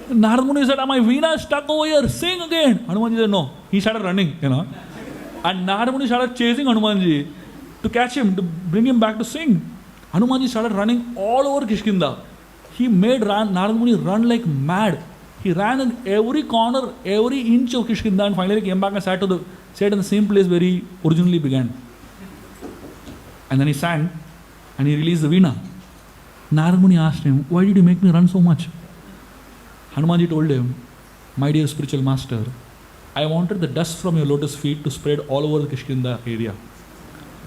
Narad Muni said, my veena is stuck over here, sing again. Hanumanji said, no. He started running, And Narad Muni started chasing Hanumanji to catch him, to bring him back to sing. Hanumanji started running all over Kishkinda. He made Narad Muni run like mad. He ran in every corner, every inch of Kishkinda, and finally came back and sat in the same place where he originally began. And then he sang and he released the veena. Narad Muni asked him, why did you make me run so much? Hanumanji told him, my dear spiritual master, I wanted the dust from your lotus feet to spread all over the Kishkinda area.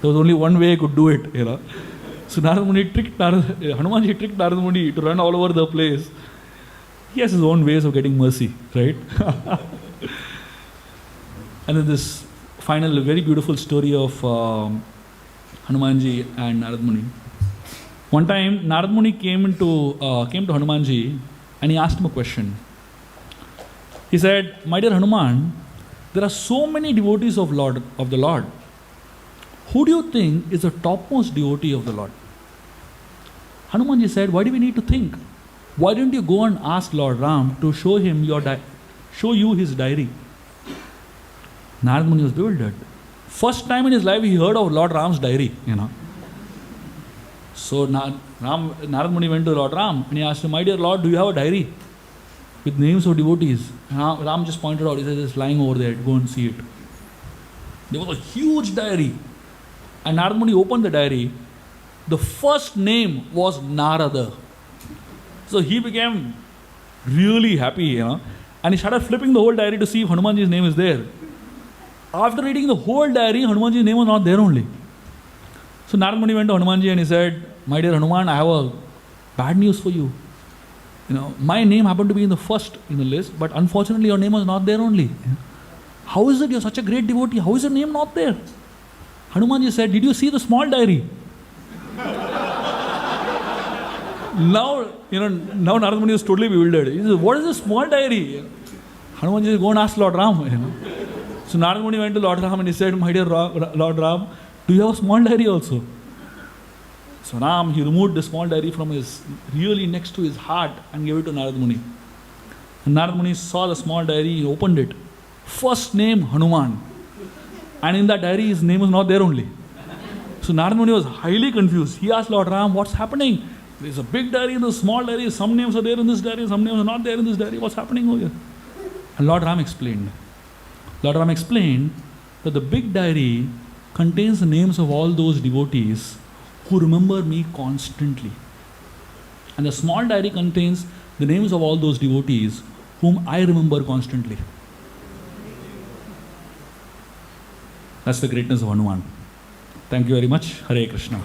There was only one way I could do it, So Hanumanji tricked Narad Muni to run all over the place. He has his own ways of getting mercy, right? And then this final, very beautiful story of Hanumanji and Narad Muni. One time, Narad Muni came to Hanumanji and he asked him a question. He said, my dear Hanuman, there are so many devotees of the Lord. Who do you think is the topmost devotee of the Lord? Hanumanji said, why do we need to think? Why don't you go and ask Lord Ram to show you his diary? Narad Muni was bewildered. First time in his life he heard of Lord Ram's diary, So Narad Muni went to Lord Ram and he asked him, my dear Lord, do you have a diary with names of devotees? Ram just pointed out, he said, it's lying over there, go and see it. There was a huge diary. And Narad Muni opened the diary. The first name was Narada. So he became really happy, And he started flipping the whole diary to see if Hanumanji's name is there. After reading the whole diary, Hanumanji's name was not there only. So Narad Muni went to Hanumanji and he said, my dear Hanuman, I have a bad news for you. My name happened to be in the first in the list, but unfortunately your name was not there only. How is it you're such a great devotee? How is your name not there? Hanumanji said, did you see the small diary? Now Narad Muni is totally bewildered. He says, what is a small diary? Hanumanji said, go and ask Lord Ram. So Narad Muni went to Lord Ram and he said, my dear Lord Ram, do you have a small diary also? So Ram, he removed the small diary from really next to his heart and gave it to Narad Muni. And Narad Muni saw the small diary, he opened it. First name, Hanuman. And in that diary, his name was not there only. So Narad Muni was highly confused. He asked Lord Ram, what's happening? There's a big diary and a small diary. Some names are there in this diary, some names are not there in this diary. What's happening over here? And Lord Ram explained. Lord Ram explained that the big diary contains the names of all those devotees who remember me constantly. And the small diary contains the names of all those devotees whom I remember constantly. That's the greatness of Hanuman. Thank you very much. Hare Krishna.